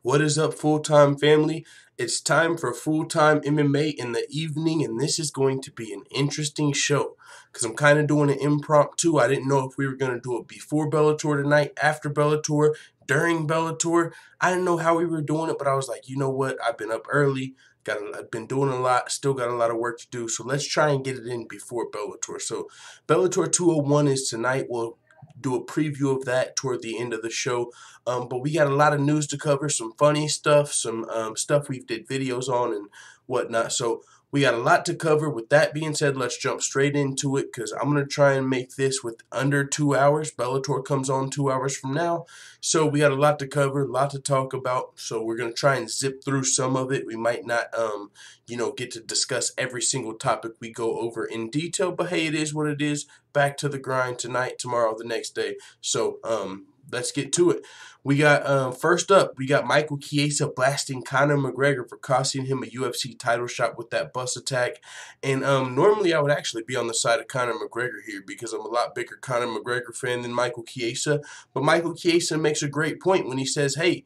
What is up, full-time family? It's time for full-time MMA in the evening, and this is going to be an interesting show because I'm kind of doing an impromptu. I didn't know if we were going to do it before Bellator tonight, after Bellator, during Bellator. I didn't know how we were doing it, but I was like, you know what? I've been up early. I've been doing a lot, still got a lot of work to do, so let's try and get it in before Bellator. So Bellator 201 is tonight. We'll do a preview of that toward the end of the show. But we got a lot of news to cover, some funny stuff, some stuff we did videos on and whatnot. So we got a lot to cover. With that being said, let's jump straight into it because I'm going to try and make this with under 2 hours. Bellator comes on 2 hours from now. So we got a lot to cover, a lot to talk about. So we're going to try and zip through some of it. We might not, get to discuss every single topic we go over in detail. But hey, it is what it is. Back to the grind tonight, tomorrow, the next day. So let's get to it. We got, first up, we got Michael Chiesa blasting Conor McGregor for costing him a UFC title shot with that bus attack. And normally I would actually be on the side of Conor McGregor here because I'm a lot bigger Conor McGregor fan than Michael Chiesa. But Michael Chiesa makes a great point when he says, hey,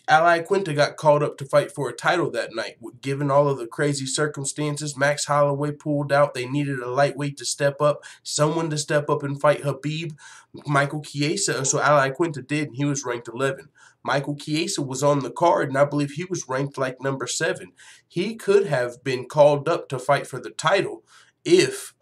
Ali Quinta got called up to fight for a title that night. Given all of the crazy circumstances, Max Holloway pulled out. They needed a lightweight to step up, someone to step up and fight Khabib. Michael Chiesa, so Ali Quinta did, and he was ranked 11. Michael Chiesa was on the card, and I believe he was ranked like number 7. He could have been called up to fight for the title if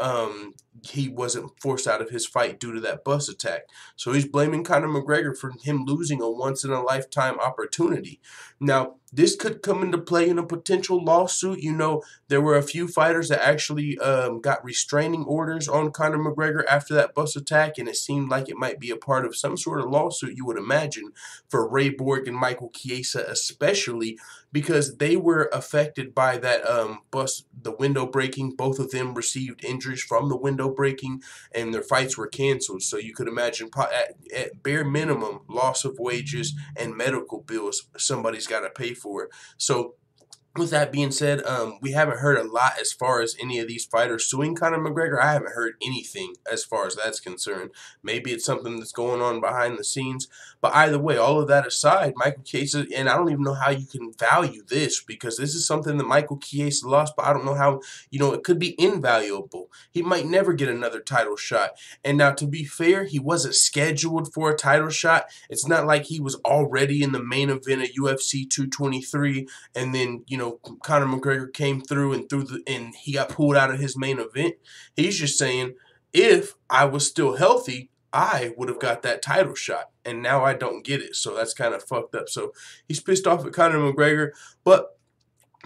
he wasn't forced out of his fight due to that bus attack. So he's blaming Conor McGregor for him losing a once-in-a-lifetime opportunity. Now, this could come into play in a potential lawsuit. You know, there were a few fighters that actually got restraining orders on Conor McGregor after that bus attack, and it seemed like it might be a part of some sort of lawsuit, you would imagine, for Ray Borg and Michael Chiesa especially, because they were affected by that the window breaking. Both of them received injuries from the window breaking, and their fights were canceled. So you could imagine, at bare minimum, loss of wages and medical bills somebody's got to pay for. So with that being said, we haven't heard a lot as far as any of these fighters suing Conor McGregor. I haven't heard anything as far as that's concerned. Maybe it's something that's going on behind the scenes. But either way, all of that aside, Michael Chiesa, and I don't even know how you can value this because this is something that Michael Chiesa lost, but I don't know how, it could be invaluable. He might never get another title shot. And now, to be fair, he wasn't scheduled for a title shot. It's not like he was already in the main event at UFC 223 and then, Conor McGregor came through and he got pulled out of his main event. He's just saying, if I was still healthy, I would have got that title shot, and now I don't get it. So that's kind of fucked up. So he's pissed off at Conor McGregor, but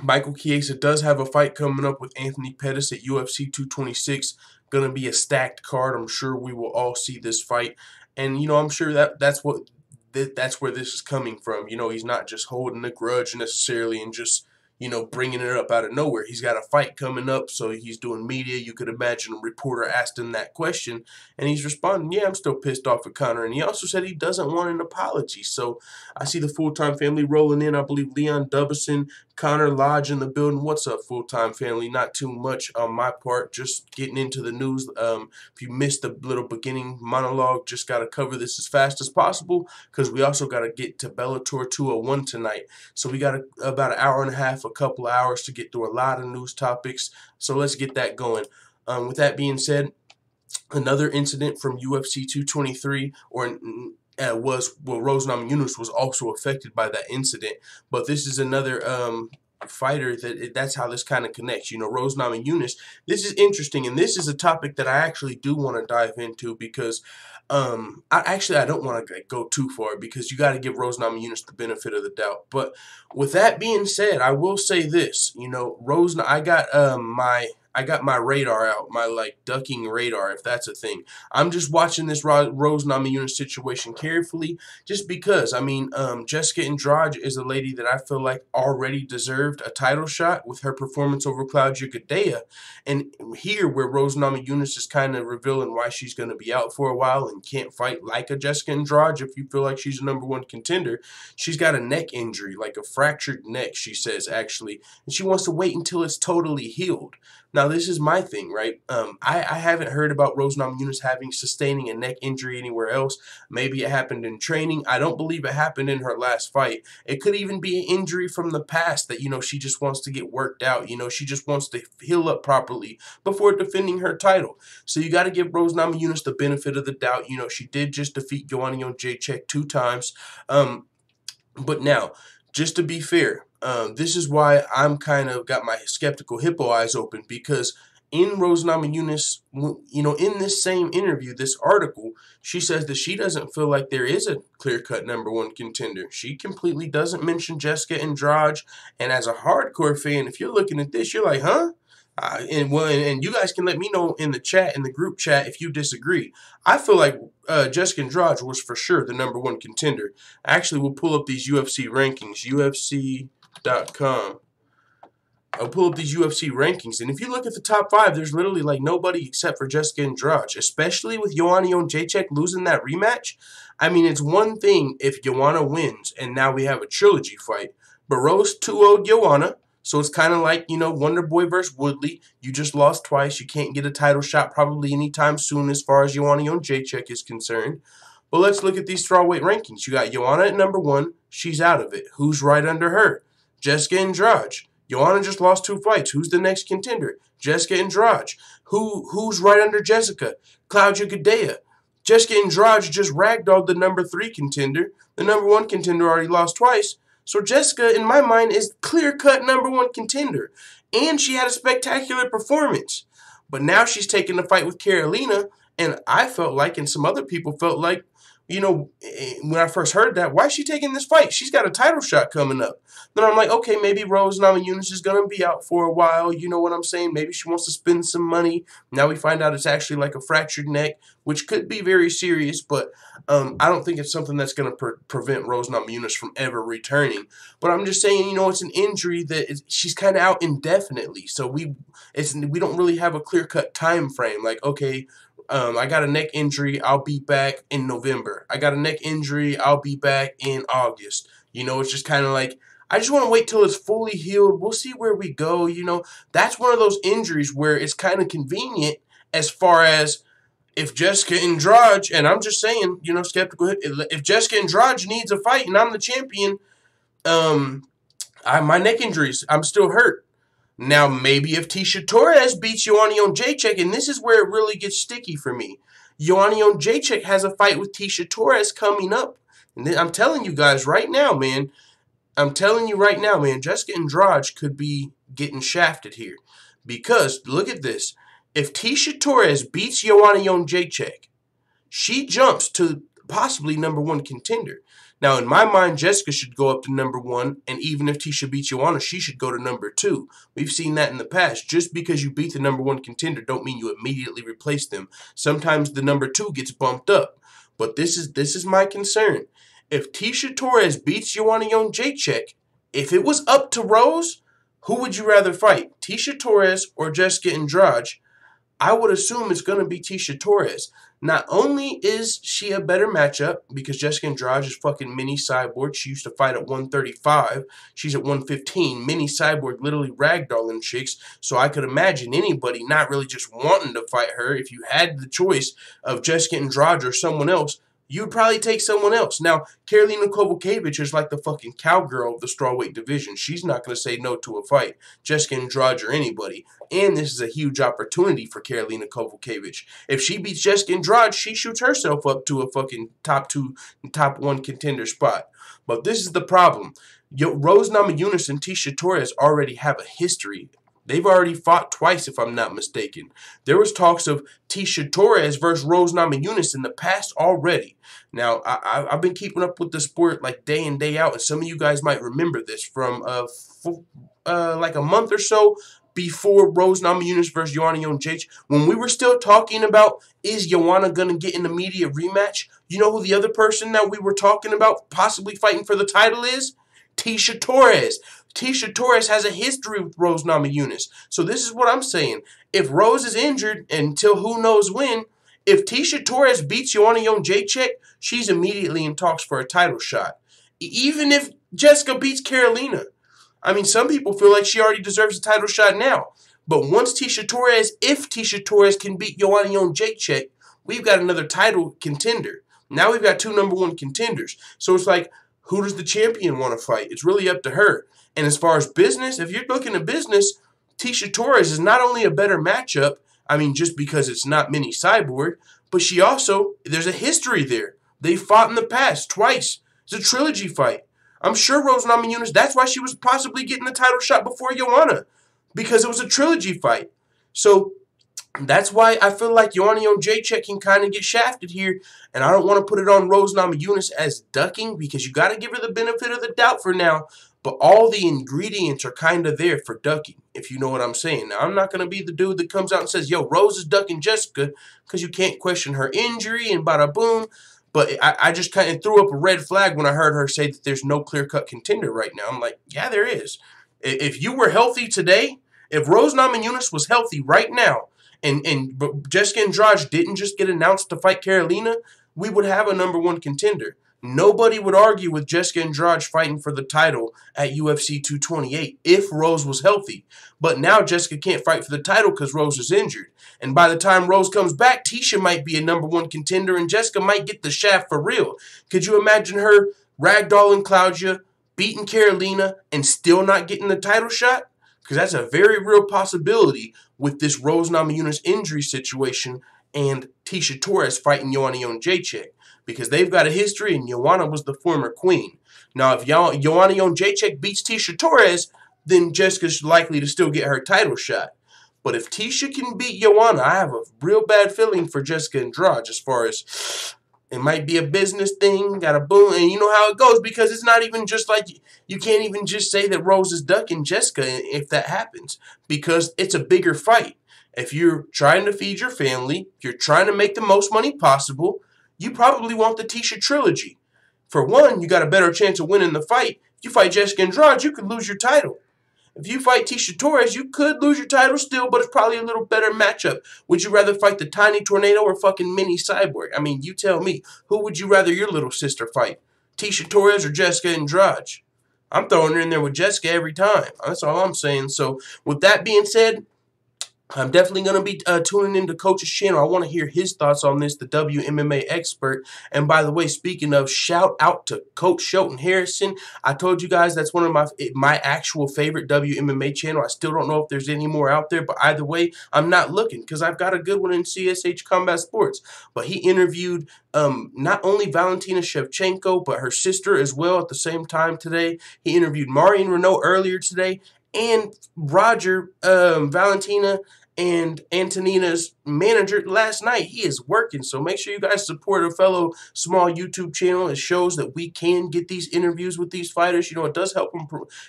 Michael Chiesa does have a fight coming up with Anthony Pettis at UFC 226. Going to be a stacked card. I'm sure we will all see this fight, and I'm sure that's where this is coming from. He's not just holding a grudge necessarily and just bringing it up out of nowhere. He's got a fight coming up, so he's doing media. You could imagine a reporter asked him that question, and he's responding, yeah, I'm still pissed off at Conor. And he also said he doesn't want an apology. So I see the full-time family rolling in. I believe Leon Dubison, Connor Lodge in the building. What's up, full-time family? Not too much on my part, just getting into the news. If you missed the little beginning monologue, just got to cover this as fast as possible because we also got to get to Bellator 201 tonight. So we got about an hour and a half, a couple of hours to get through a lot of news topics. So let's get that going. With that being said, another incident from UFC 223, Rose Namajunas was also affected by that incident. But this is another fighter that's how this kind of connects. Rose Namajunas, this is interesting, and this is a topic that I actually do want to dive into because I don't want to go too far because you got to give Rose Namajunas the benefit of the doubt. But with that being said, I will say this, I got my radar out, my ducking radar, if that's a thing. I'm just watching this Rose Namajunas situation carefully, just because. Jessica Andrade is a lady that I feel like already deserved a title shot with her performance over Claudia Gadelha. And here, where Rose Namajunas is kind of revealing why she's going to be out for a while and can't fight like a Jessica Andrade if you feel like she's a #1 contender, she's got a neck injury, like a fractured neck, she says, actually. And she wants to wait until it's totally healed. Now, Now, this is my thing, right? I haven't heard about Rose Namajunas sustaining a neck injury anywhere else. Maybe it happened in training. I don't believe it happened in her last fight. It could even be an injury from the past that, she just wants to get worked out. She just wants to heal up properly before defending her title. So you got to give Rose Namajunas the benefit of the doubt. She did just defeat Joanna Jędrzejczyk 2 times. But now, just to be fair, this is why I'm kind of got my skeptical hippo eyes open, because in Rose Namajunas, in this same interview, this article, she says that she doesn't feel like there is a clear-cut #1 contender. She completely doesn't mention Jessica Andrade, and as a hardcore fan, if you're looking at this, you're like, huh? And you guys can let me know in the chat, in the group chat, if you disagree. I feel like Jessica Andrade was for sure the #1 contender. Actually, we'll pull up these UFC rankings, UFC.com. I'll pull up these UFC rankings, and if you look at the top 5, there's literally like nobody except for Jessica Andrade, especially with Joanna Jędrzejczyk losing that rematch. I mean, it's one thing if Joanna wins, and now we have a trilogy fight, but Rose 2-0'd Joanna. So it's kind of like, Wonder Boy versus Woodley. You just lost twice. You can't get a title shot probably anytime soon as far as Joanna Jędrzejczyk is concerned. But let's look at these strawweight rankings. You got Joanna at #1. She's out of it. Who's right under her? Jessica Andrade. Joanna just lost 2 fights. Who's the next contender? Jessica Andrade. Who's right under Jessica? Clout. Jessica Andrade just ragdolled the #3 contender. The #1 contender already lost twice. So Jessica, in my mind, is clear-cut #1 contender. And she had a spectacular performance. But now she's taking the fight with Carolina, and I felt like, and some other people felt like, when I first heard that, why is she taking this fight? She's got a title shot coming up. Then I'm like, okay, maybe Rose Namajunas is going to be out for a while. You know what I'm saying? Maybe she wants to spend some money. Now we find out it's actually like a fractured neck, which could be very serious, but I don't think it's something that's going to prevent Rose Namajunas from ever returning. But I'm just saying, it's an injury that she's kind of out indefinitely. So we don't really have a clear-cut time frame. Like, okay, I got a neck injury, I'll be back in November. I got a neck injury, I'll be back in August. It's just kind of like, I just want to wait till it's fully healed. We'll see where we go. That's one of those injuries where it's kind of convenient as far as if Jessica Andrade, and I'm just saying, skeptical, if Jessica Andrade needs a fight and I'm the champion, my neck injuries, I'm still hurt. Now, maybe if Tecia Torres beats Joanna Jędrzejczyk, and this is where it really gets sticky for me. Joanna Jędrzejczyk has a fight with Tecia Torres coming up. And I'm telling you guys right now, man. Jessica Andrade could be getting shafted here. Because, look at this. If Tecia Torres beats Joanna Jędrzejczyk, she jumps to possibly #1 contender. Now, in my mind, Jessica should go up to #1, and even if Tecia beats Joanna, she should go to #2. We've seen that in the past. Just because you beat the #1 contender don't mean you immediately replace them. Sometimes the #2 gets bumped up. But this is my concern. If Tecia Torres beats Joanna Jędrzejczyk, if it was up to Rose, who would you rather fight, Tecia Torres or Jessica Andrade? I would assume it's going to be Tecia Torres. Not only is she a better matchup, because Jessica Andrade is fucking mini cyborg. She used to fight at 135. She's at 115. Mini cyborg, literally ragdolling chicks. So I could imagine anybody not really just wanting to fight her. If you had the choice of Jessica Andrade or someone else, you'd probably take someone else. Now, Karolina Kowalkiewicz is like the fucking cowgirl of the strawweight division. She's not going to say no to a fight. Jessica Andrade or anybody. And this is a huge opportunity for Karolina Kowalkiewicz. If she beats Jessica Andrade, she shoots herself up to a fucking top 1 contender spot. But this is the problem. Rose Namajunas and Tecia Torres already have a history. They've already fought twice, if I'm not mistaken. There was talks of Tecia Torres versus Rose Namajunas in the past already. Now, I've been keeping up with the sport like day in, day out, and some of you guys might remember this from like a month or so before Rose Namajunas versus Joanna Jędrzejczyk, when we were still talking about, is Joanna going to get an immediate rematch? You know who the other person that we were talking about possibly fighting for the title is? Tecia Torres. Tecia Torres has a history with Rose Namajunas. So this is what I'm saying. If Rose is injured until who knows when, if Tecia Torres beats Joanna Jędrzejczyk, she's immediately in talks for a title shot. Even if Jessica beats Carolina. I mean, some people feel like she already deserves a title shot now. But once if Tecia Torres can beat Joanna Jędrzejczyk, we've got another title contender. Now we've got two #1 contenders. So it's like, who does the champion want to fight? It's really up to her. And as far as business, if you're looking at business, Tecia Torres is not only a better matchup, I mean, just because it's not Mini Cyborg, but there's a history there. They fought in the past twice. It's a trilogy fight. I'm sure Rose Namajunas, that's why she was possibly getting the title shot before Joanna, because it was a trilogy fight. So that's why I feel like Joanna Jędrzejczyk can kind of get shafted here, and I don't want to put it on Rose Namajunas as ducking, because you got to give her the benefit of the doubt for now. But all the ingredients are kind of there for ducking, if you know what I'm saying. Now, I'm not going to be the dude that comes out and says, yo, Rose is ducking Jessica, because you can't question her injury and bada boom. But I just kind of threw up a red flag when I heard her say that there's no clear-cut contender right now. I'm like, yeah, there is. If you were healthy today, if Rose Namajunas was healthy right now, and Jessica Andrade didn't just get announced to fight Carolina, we would have a #1 contender. Nobody would argue with Jessica Andrade fighting for the title at UFC 228 if Rose was healthy. But now Jessica can't fight for the title because Rose is injured. And by the time Rose comes back, Tecia might be a #1 contender and Jessica might get the shaft for real. Could you imagine her ragdolling Claudia, beating Carolina, and still not getting the title shot? Because that's a very real possibility with this Rose Namajunas injury situation and Tecia Torres fighting Joanna Jędrzejczyk, because they've got a history and Joanna was the former queen. Now, if Joanna Jędrzejczyk beats Tecia Torres, then Jessica's likely to still get her title shot. But if Tecia can beat Joanna, I have a real bad feeling for Jessica Andrade, as far as it might be a business thing, got a boom, and you know how it goes, because it's not even just like, you can't even just say that Rose is ducking Jessica if that happens, because it's a bigger fight. If you're trying to feed your family, if you're trying to make the most money possible, you probably want the Tecia trilogy. For one, you got a better chance of winning the fight. If you fight Jessica Andrade, you could lose your title. If you fight Tecia Torres, you could lose your title still, but it's probably a little better matchup. Would you rather fight the Tiny Tornado or fucking Mini Cyborg? I mean, you tell me. Who would you rather your little sister fight? Tecia Torres or Jessica Andrade? I'm throwing her in there with Jessica every time. That's all I'm saying. So, with that being said, I'm definitely going to be tuning into Coach's channel. I want to hear his thoughts on this, the WMMA expert. And by the way, speaking of, shout out to Coach Shelton Harrison. I told you guys that's one of my actual favorite WMMA channel. I still don't know if there's any more out there, but either way, I'm not looking, because I've got a good one in CSH Combat Sports. But he interviewed not only Valentina Shevchenko, but her sister as well at the same time today. He interviewed Marion Renault earlier today, and Roger, Valentina and Antonina's manager last night. He is working, so make sure you guys support a fellow small YouTube channel. It shows that we can get these interviews with these fighters. You know, it does help them,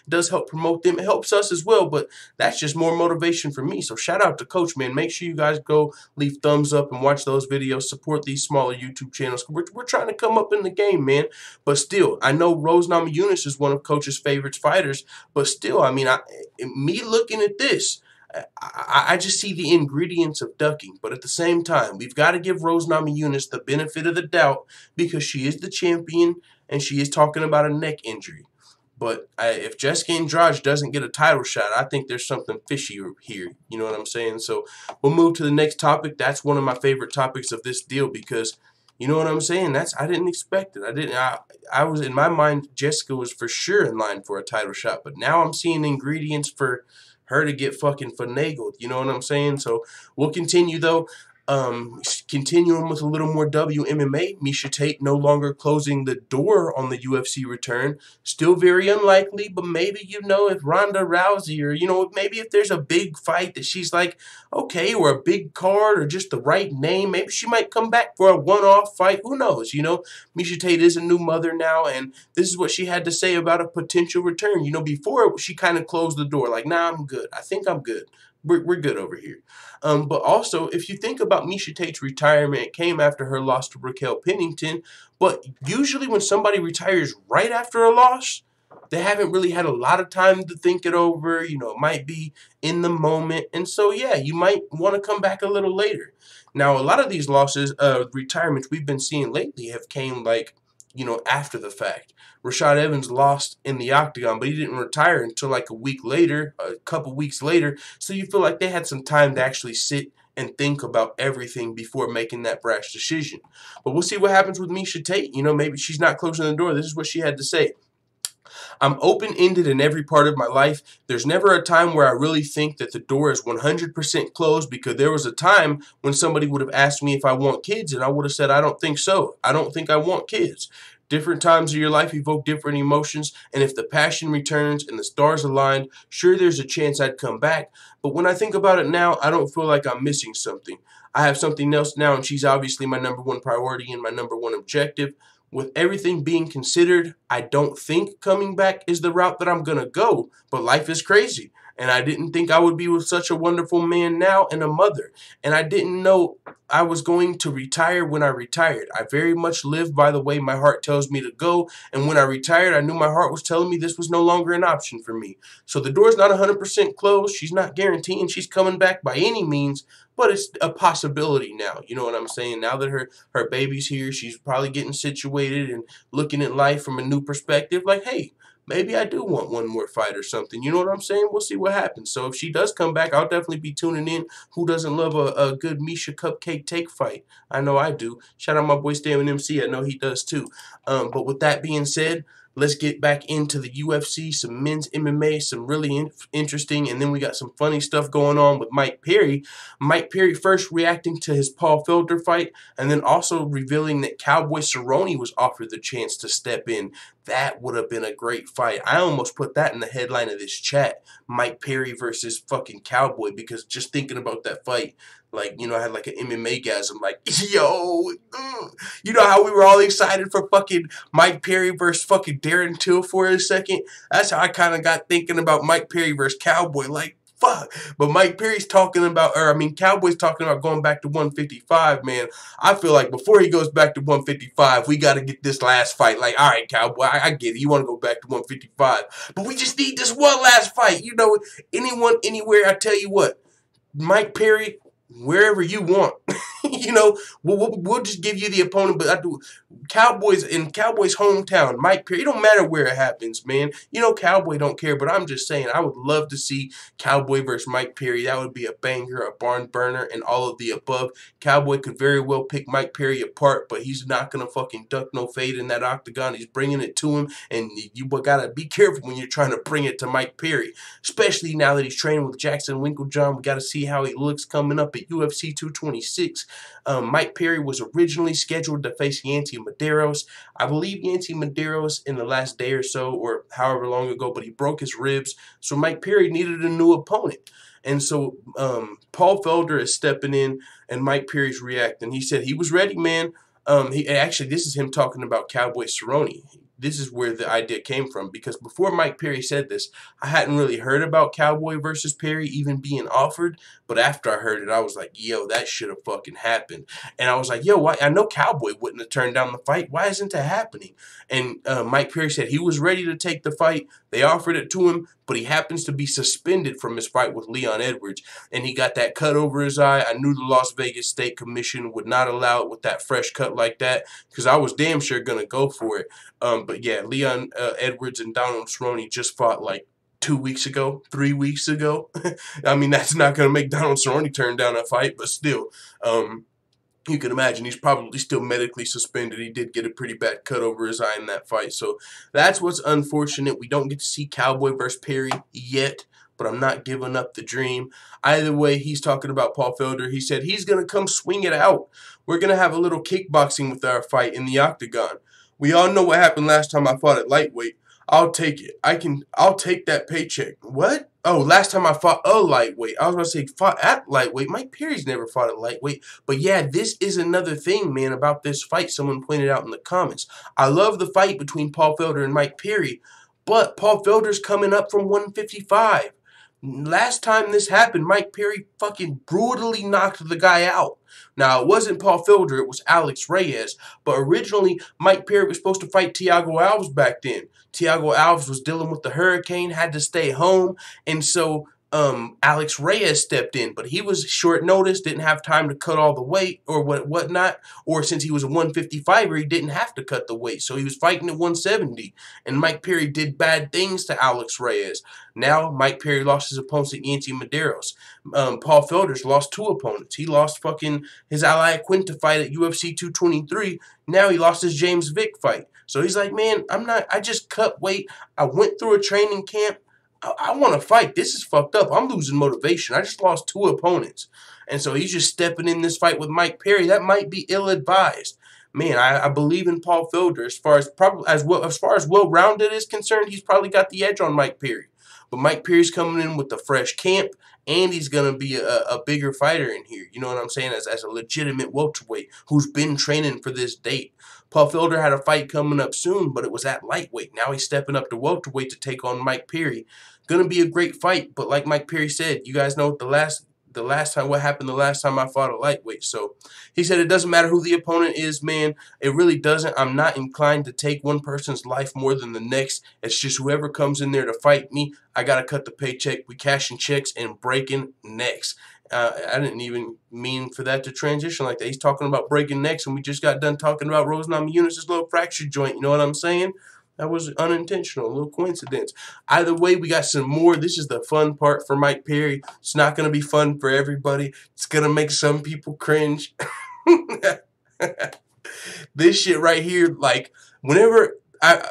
does help promote them. It helps us as well, but that's just more motivation for me. So shout out to Coach, man. Make sure you guys go leave thumbs up and watch those videos. Support these smaller YouTube channels. We're trying to come up in the game, man. But still, I know Rose Namajunas is one of Coach's favorite fighters, but still, I mean, me looking at this, I just see the ingredients of ducking. But at the same time, we've got to give Rose Namajunas the benefit of the doubt, because she is the champion and she is talking about a neck injury. But if Jessica Andrade doesn't get a title shot, I think there's something fishy here. You know what I'm saying? So we'll move to the next topic. That's one of my favorite topics of this deal, because you know what I'm saying? I didn't expect it. I was, in my mind, Jessica was for sure in line for a title shot. But now I'm seeing ingredients for her to get fucking finagled. You know what I'm saying? So we'll continue, though. Continuing with a little more WMMA, Miesha Tate no longer closing the door on the UFC return. Still very unlikely, but maybe, you know, if Ronda Rousey, or, you know, maybe if there's a big fight that she's like, okay, or a big card or just the right name, maybe she might come back for a one-off fight. Who knows? You know, Miesha Tate is a new mother now, and this is what she had to say about a potential return. You know, before she kind of closed the door, like, nah, I'm good. I think I'm good. We're good over here. But also, if you think about Miesha Tate's retirement, it came after her loss to Raquel Pennington. But usually when somebody retires right after a loss, they haven't really had a lot of time to think it over. You know, it might be in the moment. And so, yeah, you might want to come back a little later. Now, a lot of these losses, retirements we've been seeing lately have came like after the fact. Rashad Evans lost in the octagon, but he didn't retire until like a week later, a couple weeks later. So you feel like they had some time to actually sit and think about everything before making that brash decision. But we'll see what happens with Miesha Tate. Maybe she's not closing the door. This is what she had to say. I'm open-ended in every part of my life. There's never a time where I really think that the door is 100% closed, because there was a time when somebody would have asked me if I want kids, and I would have said, I don't think so. I don't think I want kids. Different times of your life evoke different emotions, and if the passion returns and the stars aligned, sure, there's a chance I'd come back. But when I think about it now, I don't feel like I'm missing something. I have something else now, and she's obviously my number one priority and my number one objective. With everything being considered, I don't think coming back is the route that I'm going to go, but life is crazy. And I didn't think I would be with such a wonderful man now and a mother. And I didn't know I was going to retire when I retired. I very much live by the way my heart tells me to go. And when I retired, I knew my heart was telling me this was no longer an option for me. So the door's not 100% closed. She's not guaranteeing she's coming back by any means, but it's a possibility now. You know what I'm saying? Now that her baby's here, she's probably getting situated and looking at life from a new perspective. Like, hey, maybe I do want one more fight or something. You know what I'm saying? We'll see what happens. So if she does come back, I'll definitely be tuning in. Who doesn't love a good Miesha Cupcake Take fight? I know I do. Shout out my boy Stan MC. I know he does too. But with that being said, let's get back into the UFC, some men's MMA, some really interesting, and then we got some funny stuff going on with Mike Perry. Mike Perry first reacting to his Paul Felder fight, and then also revealing that Cowboy Cerrone was offered the chance to step in. That would have been a great fight. I almost put that in the headline of this chat, Mike Perry versus fucking Cowboy, because just thinking about that fight, like, I had like an MMA-gasm, like, yo, you know how we were all excited for fucking Mike Perry versus fucking Darren Till for a second? That's how I kind of got thinking about Mike Perry versus Cowboy, like, fuck. But Mike Perry's talking about, Cowboy's talking about going back to 155, man. I feel like before he goes back to 155, we got to get this last fight. Like, all right, Cowboy, I get it. You want to go back to 155. But we just need this one last fight. Anyone, anywhere, I tell you what, Mike Perry, wherever you want, we'll just give you the opponent. But I do Cowboys in Cowboys' hometown, Mike Perry. It don't matter where it happens, man. Cowboy don't care. But I'm just saying, I would love to see Cowboy versus Mike Perry. That would be a banger, a barn burner, and all of the above. Cowboy could very well pick Mike Perry apart, but he's not gonna fucking duck no fade in that octagon. He's bringing it to him, and you gotta be careful when you're trying to bring it to Mike Perry, especially now that he's training with Jackson Winklejohn. We gotta see how he looks coming up at UFC 226. Mike Perry was originally scheduled to face Yancy Medeiros. I believe Yancy Medeiros in the last day or so, or however long ago, but he broke his ribs. So Mike Perry needed a new opponent. And so Paul Felder is stepping in, and Mike Perry's reacting. He said he was ready, man. This is him talking about Cowboy Cerrone. This is where the idea came from, because before Mike Perry said this, I hadn't really heard about Cowboy versus Perry even being offered, but after I heard it, I was like, yo, that should have fucking happened. And I was like, yo, why? I know Cowboy wouldn't have turned down the fight. Why isn't that happening? And Mike Perry said he was ready to take the fight. They offered it to him, but he happens to be suspended from his fight with Leon Edwards, and he got that cut over his eye. I knew the Las Vegas State Commission would not allow it with that fresh cut like that, because I was damn sure going to go for it. But yeah, Leon Edwards and Donald Cerrone just fought like 2 weeks ago, 3 weeks ago. I mean, that's not going to make Donald Cerrone turn down a fight, but still, you can imagine he's probably still medically suspended. He did get a pretty bad cut over his eye in that fight. So that's what's unfortunate. We don't get to see Cowboy versus Perry yet, but I'm not giving up the dream. Either way, he's talking about Paul Felder. He said he's going to come swing it out. We're going to have a little kickboxing with our fight in the octagon. We all know what happened last time I fought at lightweight. I'll take it. I'll take that paycheck. What? Oh, last time I fought a lightweight. I was going to say fought at lightweight. Mike Perry's never fought at lightweight. But yeah, this is another thing, man, about this fight someone pointed out in the comments. I love the fight between Paul Felder and Mike Perry, but Paul Felder's coming up from 155. Last time this happened, Mike Perry fucking brutally knocked the guy out. Now, it wasn't Paul Felder, it was Alex Reyes. But originally, Mike Perry was supposed to fight Thiago Alves back then. Thiago Alves was dealing with the hurricane, had to stay home. And so Alex Reyes stepped in, but he was short notice, didn't have time to cut all the weight or whatnot. Or since he was a 155er, he didn't have to cut the weight, so he was fighting at 170. And Mike Perry did bad things to Alex Reyes. Now Mike Perry lost his opponents at Yancy Medeiros. Paul Felder's lost 2 opponents. He lost fucking his Ally Quinta fight at UFC 223. Now he lost his James Vick fight. So he's like, man, I just cut weight. I went through a training camp. I want to fight. This is fucked up. I'm losing motivation. I just lost 2 opponents. And so he's just stepping in this fight with Mike Perry. That might be ill-advised. Man, I believe in Paul Felder. As far as well-rounded is concerned, he's probably got the edge on Mike Perry. But Mike Perry's coming in with a fresh camp, and he's going to be a bigger fighter in here. You know what I'm saying? As a legitimate welterweight who's been training for this date. Paul Felder had a fight coming up soon, but it was at lightweight. Now he's stepping up to welterweight to take on Mike Perry. Going to be a great fight, but like Mike Perry said, you guys know the last time what happened the last time I fought a lightweight. So he said it doesn't matter who the opponent is, man. It really doesn't. I'm not inclined to take one person's life more than the next. It's just whoever comes in there to fight me, I got to cut the paycheck. We cashing checks and breaking necks. I didn't even mean for that to transition like that. He's talking about breaking necks, and we just got done talking about Rose Namajunas' little fracture joint. You know what I'm saying? That was unintentional, a little coincidence. Either way, we got some more. This is the fun part for Mike Perry. It's not going to be fun for everybody. It's going to make some people cringe. This shit right here, like, whenever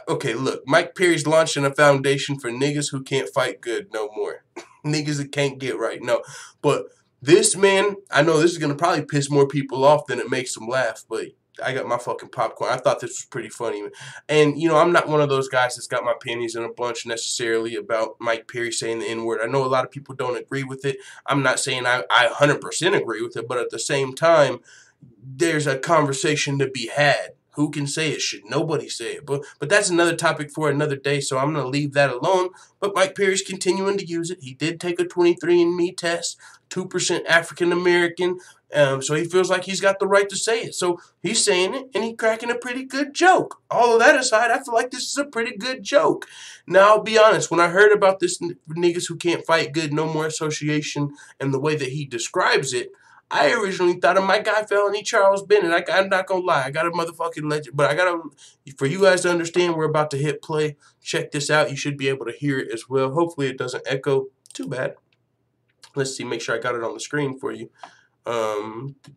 okay, look, Mike Perry's launching a foundation for niggas who can't fight good no more. Niggas that can't get right, no. But this, man, I know this is going to probably piss more people off than it makes them laugh, but I got my fucking popcorn. I thought this was pretty funny. And, you know, I'm not one of those guys that's got my panties in a bunch necessarily about Mike Perry saying the N-word. I know a lot of people don't agree with it. I'm not saying I 100% agree with it, but at the same time, there's a conversation to be had. Who can say it? Should nobody say it? But that's another topic for another day, so I'm going to leave that alone. But Mike Perry's continuing to use it. He did take a 23andMe test, 2% African-American, so he feels like he's got the right to say it. So he's saying it, and he's cracking a pretty good joke. All of that aside, I feel like this is a pretty good joke. Now, I'll be honest. When I heard about this niggas who can't fight good, no more association, and the way that he describes it, I originally thought of my guy, Felony Charles Bennett. I'm not going to lie. I got a motherfucking legend. But I got to, for you guys to understand, we're about to hit play. Check this out. You should be able to hear it as well. Hopefully it doesn't echo too bad. Let's see. Make sure I got it on the screen for you.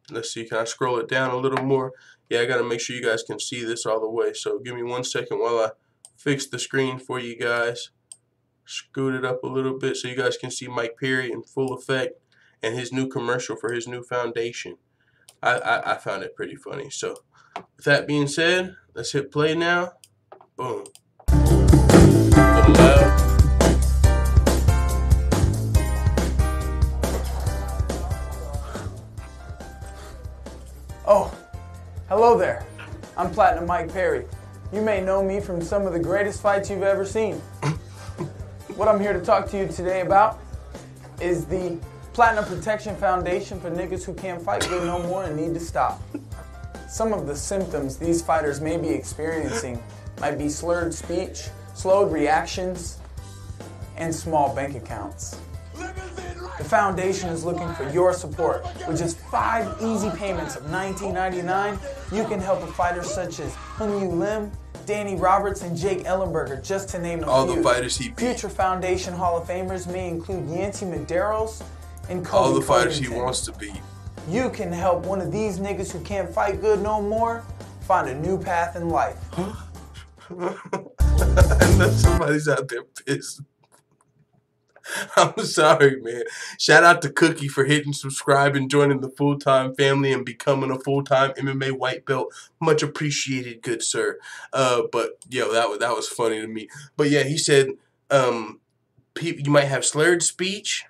Let's see. Can I scroll it down a little more? Yeah, I got to make sure you guys can see this all the way. So give me 1 second while I fix the screen for you guys. Scoot it up a little bit so you guys can see Mike Perry in full effect. And his new commercial for his new foundation. I found it pretty funny. So, with that being said, let's hit play now. Boom. A little loud. Oh, hello there. I'm Platinum Mike Perry. You may know me from some of the greatest fights you've ever seen. What I'm here to talk to you today about is the Platinum Protection Foundation for niggas who can't fight good no more and need to stop. Some of the symptoms these fighters may be experiencing might be slurred speech, slowed reactions, and small bank accounts. The foundation is looking for your support. With just 5 easy payments of $19.99, you can help a fighter such as Hun Yu Lim, Danny Roberts, and Jake Ellenberger, just to name a few. All the fighters he beat. Future Foundation Hall of Famers may include Yancy Medeiros and Kobe all the fighters Covington. he wants to beat. You can help one of these niggas who can't fight good no more find a new path in life. I know somebody's out there pissed. I'm sorry, man. Shout out to Cookie for hitting subscribe and joining the full-time family and becoming a full-time MMA white belt. Much appreciated, good sir. But yo, that was funny to me. But yeah, he said, you might have slurred speech,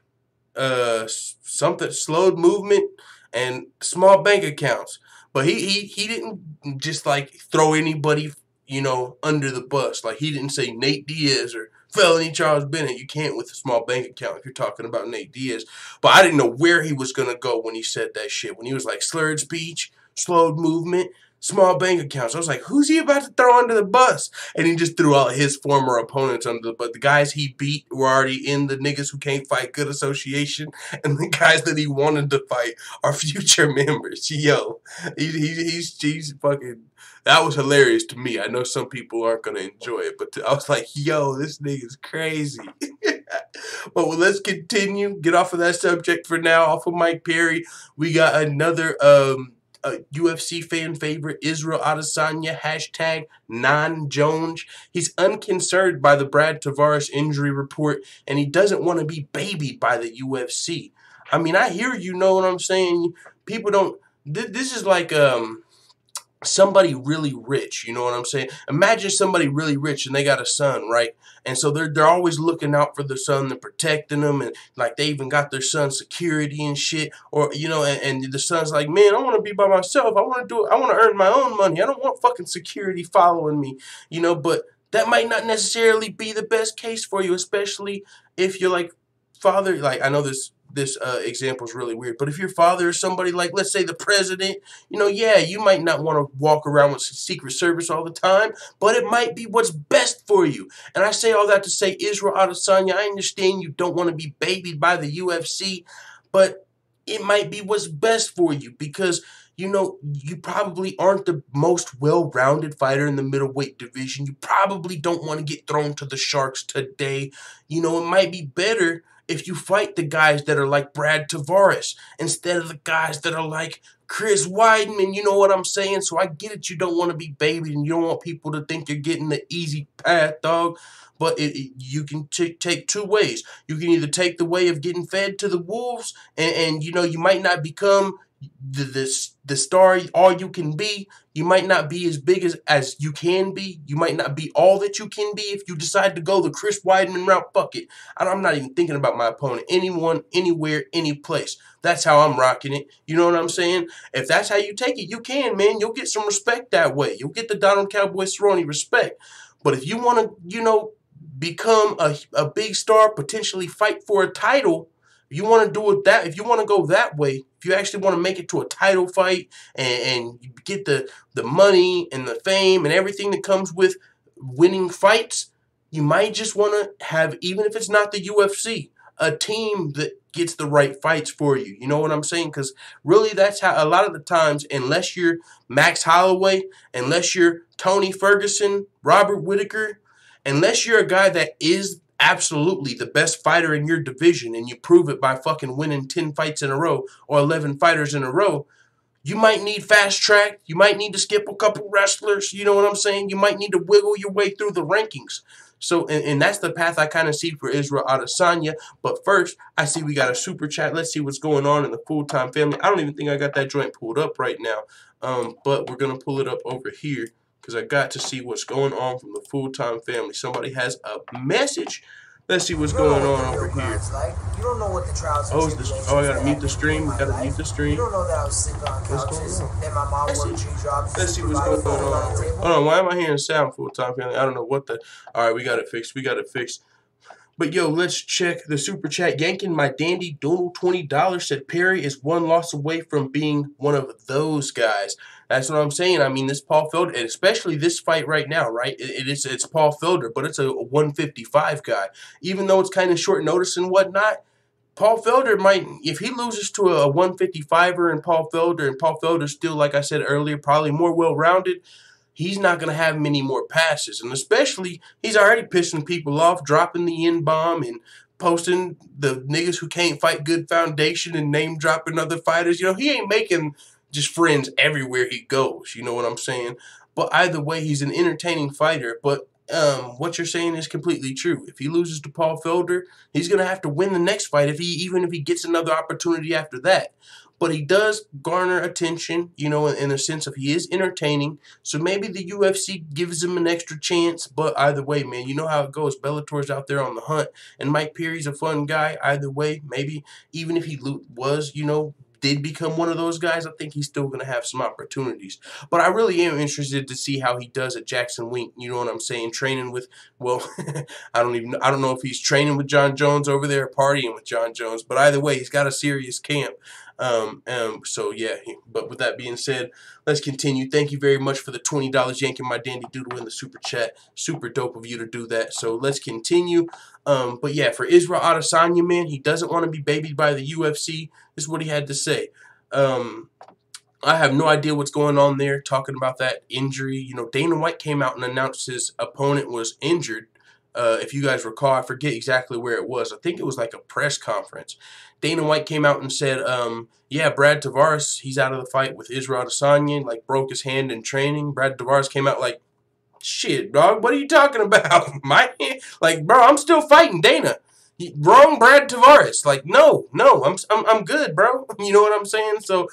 something slowed movement, and small bank accounts. But he didn't just like throw anybody, you know, under the bus. Like he didn't say Nate Diaz or Felony Charles Bennett. You can't with a small bank account if you're talking about Nate Diaz. But I didn't know where he was gonna go when he said that shit. When he was like slurred speech, slowed movement, small bank accounts. I was like, who's he about to throw under the bus? And he just threw all his former opponents under the bus. The guys he beat were already in the niggas who can't fight good association, and the guys that he wanted to fight are future members. Yo, he's fucking. That was hilarious to me. I know some people aren't gonna enjoy it, but I was like, yo, this nigga's crazy. But well, let's continue. Get off of that subject for now. Off of Mike Perry, we got another UFC fan favorite, Israel Adesanya, hashtag #NanJones. He's unconcerned by the Brad Tavares injury report, and he doesn't want to be babied by the UFC. I mean, I hear you, know what I'm saying? People don't. This is like somebody really rich, you know what I'm saying? Imagine somebody really rich and they got a son, right? And so they're always looking out for their son and protecting them, and like they even got their son security and shit. Or you know, and the son's like, man, I want to be by myself. I want to do it. I want to earn my own money. I don't want fucking security following me, you know. But that might not necessarily be the best case for you, especially if you're like father. Like I know this example is really weird, but if your father is somebody like, let's say, the president, you know, yeah, you might not want to walk around with Secret Service all the time, but it might be what's best for you. And I say all that to say, Israel Adesanya, I understand you don't want to be babied by the UFC, but it might be what's best for you because, you know, you probably aren't the most well-rounded fighter in the middleweight division. You probably don't want to get thrown to the sharks today. You know, it might be better if you fight the guys that are like Brad Tavares instead of the guys that are like Chris Weidman, you know what I'm saying? So I get it, you don't want to be babied and you don't want people to think you're getting the easy path, dog. But you can take two ways. You can either take the way of getting fed to the wolves and you know, you might not become the star all you can be. You might not be as big as you can be. You might not be all that you can be if you decide to go the Chris Weidman route. Fuck it. I'm not even thinking about my opponent. Anyone, anywhere, any place. That's how I'm rocking it. You know what I'm saying? If that's how you take it, you can, man. You'll get some respect that way. You'll get the Donald Cowboy Cerrone respect. But if you want to, you know, become a big star, potentially fight for a title, if you want to do it that, if you want to go that way, if you actually want to make it to a title fight and you get the money and the fame and everything that comes with winning fights, you might just want to have, even if it's not the UFC, a team that gets the right fights for you. You know what I'm saying? Because really that's how a lot of the times, unless you're Max Holloway, unless you're Tony Ferguson, Robert Whittaker, unless you're a guy that is absolutely the best fighter in your division and you prove it by fucking winning 10 fights in a row or 11 fighters in a row, you might need fast track. You might need to skip a couple wrestlers. You know what I'm saying? You might need to wiggle your way through the rankings. So, and that's the path I kind of see for Israel Adesanya. But first, I see we got a super chat. Let's see what's going on in the full-time family. I don't even think I got that joint pulled up right now. But we're going to pull it up over here, because I got to see what's going on from the full-time family. Somebody has a message. Let's see what's going on over here. Like, you don't know what the trials oh, I gotta mute the stream. Gotta mute the stream. You don't know that I was sleeping on couches and my mom worked 2 jobs. Let's see what's going on. Hold on, why am I hearing sound full-time family? I don't know what the. All right, we got it fixed. We got it fixed. But yo, let's check the super chat. Yanking my dandy Donald $20 said Perry is one loss away from being one of those guys. That's what I'm saying. I mean, this Paul Felder, and especially this fight right now, right? It's Paul Felder, but it's a 155 guy. Even though it's kind of short notice and whatnot, Paul Felder might, if he loses to a 155er and Paul Felder's still, like I said earlier, probably more well-rounded, he's not going to have many more passes. And especially, he's already pissing people off, dropping the N-bomb and posting the niggas who can't fight good foundation and name-dropping other fighters. You know, he ain't making just friends everywhere he goes. You know what I'm saying? But either way, he's an entertaining fighter. But what you're saying is completely true. If he loses to Paul Felder, he's going to have to win the next fight, even if he gets another opportunity after that. But he does garner attention, you know, in the sense of he is entertaining. So maybe the UFC gives him an extra chance. But either way, man, you know how it goes. Bellator's out there on the hunt. And Mike Perry's a fun guy. Either way, maybe even if he was, you know, did become one of those guys, I think he's still going to have some opportunities. But I really am interested to see how he does at Jackson Wink. You know what I'm saying? Training with, well, I don't know if he's training with John Jones over there or partying with John Jones. But either way, he's got a serious camp. So yeah, but with that being said, let's continue. Thank you very much for the $20 yanking my dandy doodle in the super chat. Super dope of you to do that. So let's continue. But yeah, for Israel Adesanya, man, he doesn't want to be babied by the UFC. This is what he had to say. I have no idea what's going on there, talking about that injury. You know, Dana White came out and announced his opponent was injured. If you guys recall, I forget exactly where it was. I think it was like a press conference. Dana White came out and said, yeah, Brad Tavares, he's out of the fight with Israel Adesanya, like broke his hand in training. Brad Tavares came out like, shit, dog, what are you talking about? My hand? Like, bro, I'm still fighting Dana. Wrong Brad Tavares. Like, no, I'm good, bro. You know what I'm saying? So,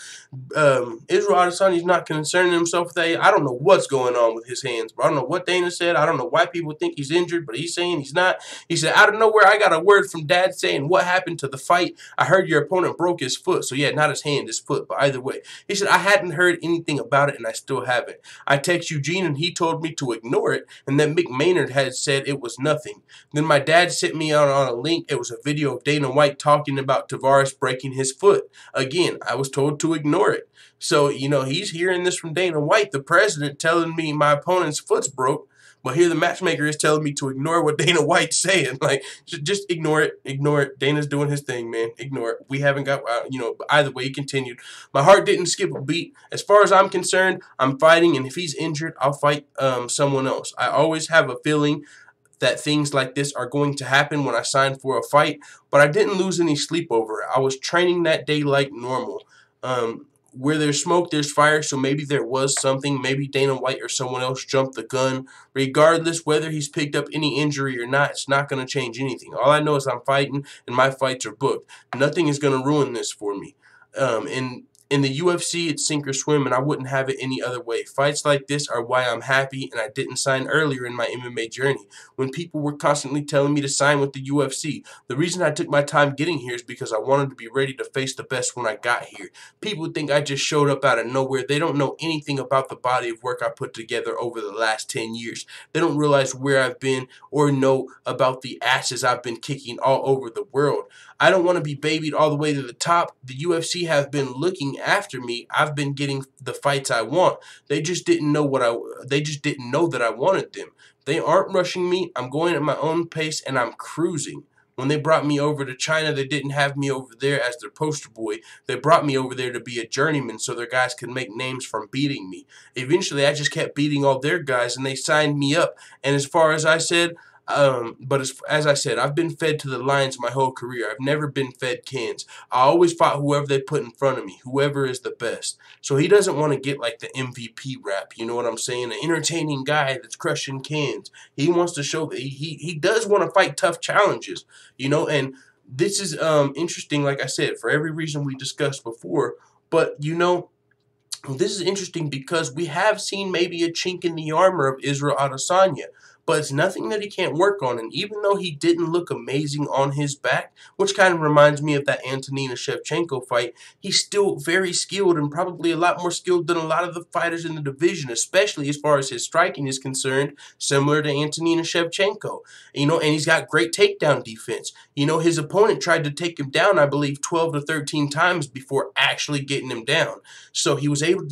Israel Adesanya's not concerning himself with that. I don't know what's going on with his hands, bro. I don't know what Dana said. I don't know why people think he's injured, but he's saying he's not. He said, out of nowhere, I got a word from Dad saying, what happened to the fight? I heard your opponent broke his foot. So, yeah, not his hand, his foot, but either way. He said, I hadn't heard anything about it, and I still haven't. I text Eugene, and he told me to ignore it, and then Mick Maynard had said it was nothing. Then my dad sent me on a link. It was a video of Dana White talking about Tavares breaking his foot. Again, I was told to ignore it. So, you know, he's hearing this from Dana White, the president, telling me my opponent's foot's broke. But here the matchmaker is telling me to ignore what Dana White's saying. Like, just ignore it. Ignore it. Dana's doing his thing, man. Ignore it. We haven't got, you know, but either way, he continued. My heart didn't skip a beat. As far as I'm concerned, I'm fighting, and if he's injured, I'll fight someone else. I always have a feeling that things like this are going to happen when I signed for a fight, but I didn't lose any sleep over it. I was training that day like normal. Where there's smoke, there's fire, so maybe there was something. Maybe Dana White or someone else jumped the gun. Regardless, whether he's picked up any injury or not, it's not going to change anything. All I know is I'm fighting, and my fights are booked. Nothing is going to ruin this for me. In the UFC, it's sink or swim, and I wouldn't have it any other way. Fights like this are why I'm happy, and I didn't sign earlier in my MMA journey, when people were constantly telling me to sign with the UFC. The reason I took my time getting here is because I wanted to be ready to face the best when I got here. People think I just showed up out of nowhere. They don't know anything about the body of work I put together over the last 10 years. They don't realize where I've been or know about the asses I've been kicking all over the world. I don't want to be babied all the way to the top. The UFC have been looking after me. I've been getting the fights I want. They just didn't know that I wanted them. They aren't rushing me. I'm going at my own pace, and I'm cruising. When they brought me over to China, they didn't have me over there as their poster boy. They brought me over there to be a journeyman so their guys could make names from beating me. Eventually, I just kept beating all their guys, and they signed me up. And as far as I said, as I said, I've been fed to the lions my whole career. I've never been fed cans. I always fought whoever they put in front of me, whoever is the best. So he doesn't want to get like the MVP rap, you know what I'm saying? An entertaining guy that's crushing cans. He wants to show that he does want to fight tough challenges, you know, and this is interesting, like I said, for every reason we discussed before. But, you know, this is interesting because we have seen maybe a chink in the armor of Israel Adesanya. But it's nothing that he can't work on. And even though he didn't look amazing on his back, which kind of reminds me of that Antonina Shevchenko fight, he's still very skilled and probably a lot more skilled than a lot of the fighters in the division, especially as far as his striking is concerned, similar to Antonina Shevchenko. You know, and he's got great takedown defense. You know, his opponent tried to take him down, I believe, 12 to 13 times before actually getting him down. So he was able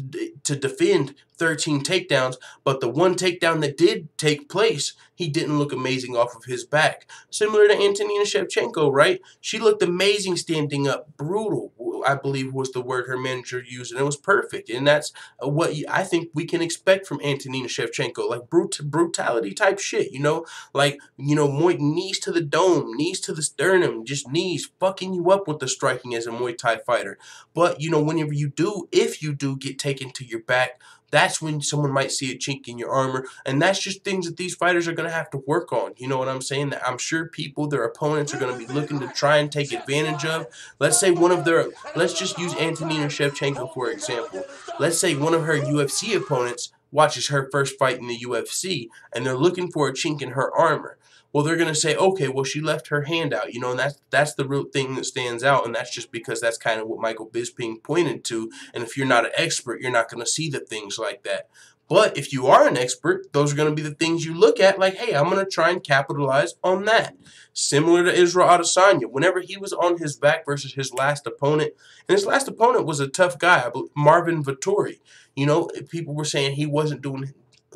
to defend 13 takedowns, but the one takedown that did take place, he didn't look amazing off of his back. Similar to Antonina Shevchenko, right? She looked amazing standing up. Brutal, I believe was the word her manager used, and it was perfect. And that's what I think we can expect from Antonina Shevchenko, like brutality type shit, you know? Like, you know, knees to the dome, knees to the sternum, just knees fucking you up with the striking as a Muay Thai fighter. But, you know, whenever you do, if you do get taken to your back, that's when someone might see a chink in your armor, and that's just things that these fighters are going to have to work on. You know what I'm saying? That I'm sure people, their opponents, are going to be looking to try and take advantage of. Let's say let's just use Antonina Shevchenko for example. Let's say one of her UFC opponents watches her first fight in the UFC, and they're looking for a chink in her armor. Well, they're going to say, okay, well, she left her hand out, you know, and that's the real thing that stands out, and that's just because that's kind of what Michael Bisping pointed to, and if you're not an expert, you're not going to see the things like that. But if you are an expert, those are going to be the things you look at like, hey, I'm going to try and capitalize on that. Similar to Israel Adesanya, whenever he was on his back versus his last opponent, and his last opponent was a tough guy, Marvin Vettori. You know, people were saying he wasn't doing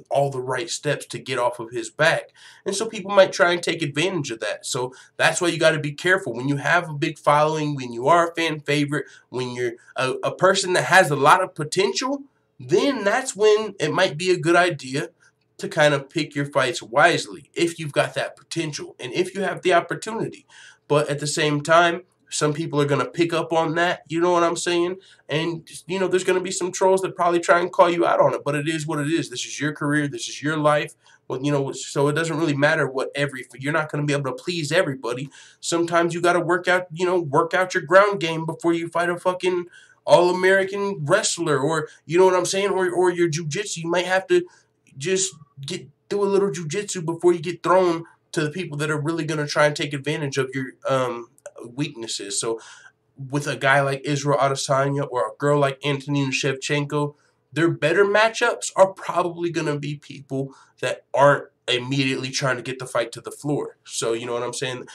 all the right steps to get off of his back. And so people might try and take advantage of that. So that's why you got to be careful. When you have a big following, when you are a fan favorite, when you're a person that has a lot of potential, then that's when it might be a good idea to kind of pick your fights wisely if you've got that potential and if you have the opportunity. But at the same time, some people are going to pick up on that, you know what I'm saying? And, you know, there's going to be some trolls that probably try and call you out on it, but it is what it is. This is your career. This is your life. Well, you know, so it doesn't really matter what you're not going to be able to please everybody. Sometimes you got to work out your ground game before you fight a fucking all-American wrestler, or, you know what I'm saying? Or your jiu-jitsu. You might have to just do a little jiu-jitsu before you get thrown to the people that are really going to try and take advantage of your weaknesses. So with a guy like Israel Adesanya or a girl like Antonina Shevchenko, their better matchups are probably going to be people that aren't immediately trying to get the fight to the floor. So, you know what I'm saying?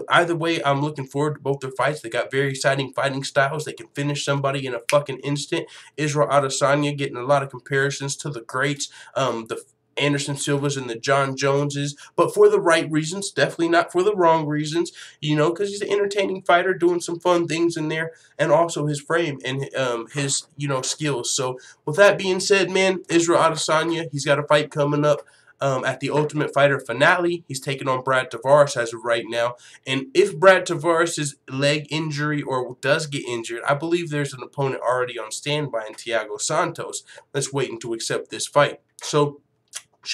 Either way, I'm looking forward to both their fights. They got very exciting fighting styles. They can finish somebody in a fucking instant. Israel Adesanya getting a lot of comparisons to the greats, the Anderson Silvas and the John Joneses, but for the right reasons, definitely not for the wrong reasons, you know, because he's an entertaining fighter doing some fun things in there, and also his frame and his, you know, skills. So with that being said, man, Israel Adesanya, he's got a fight coming up at the Ultimate Fighter finale. He's taking on Brad Tavares as of right now, and if Brad Tavares' leg injury or does get injured, I believe there's an opponent already on standby in Thiago Santos that's waiting to accept this fight. So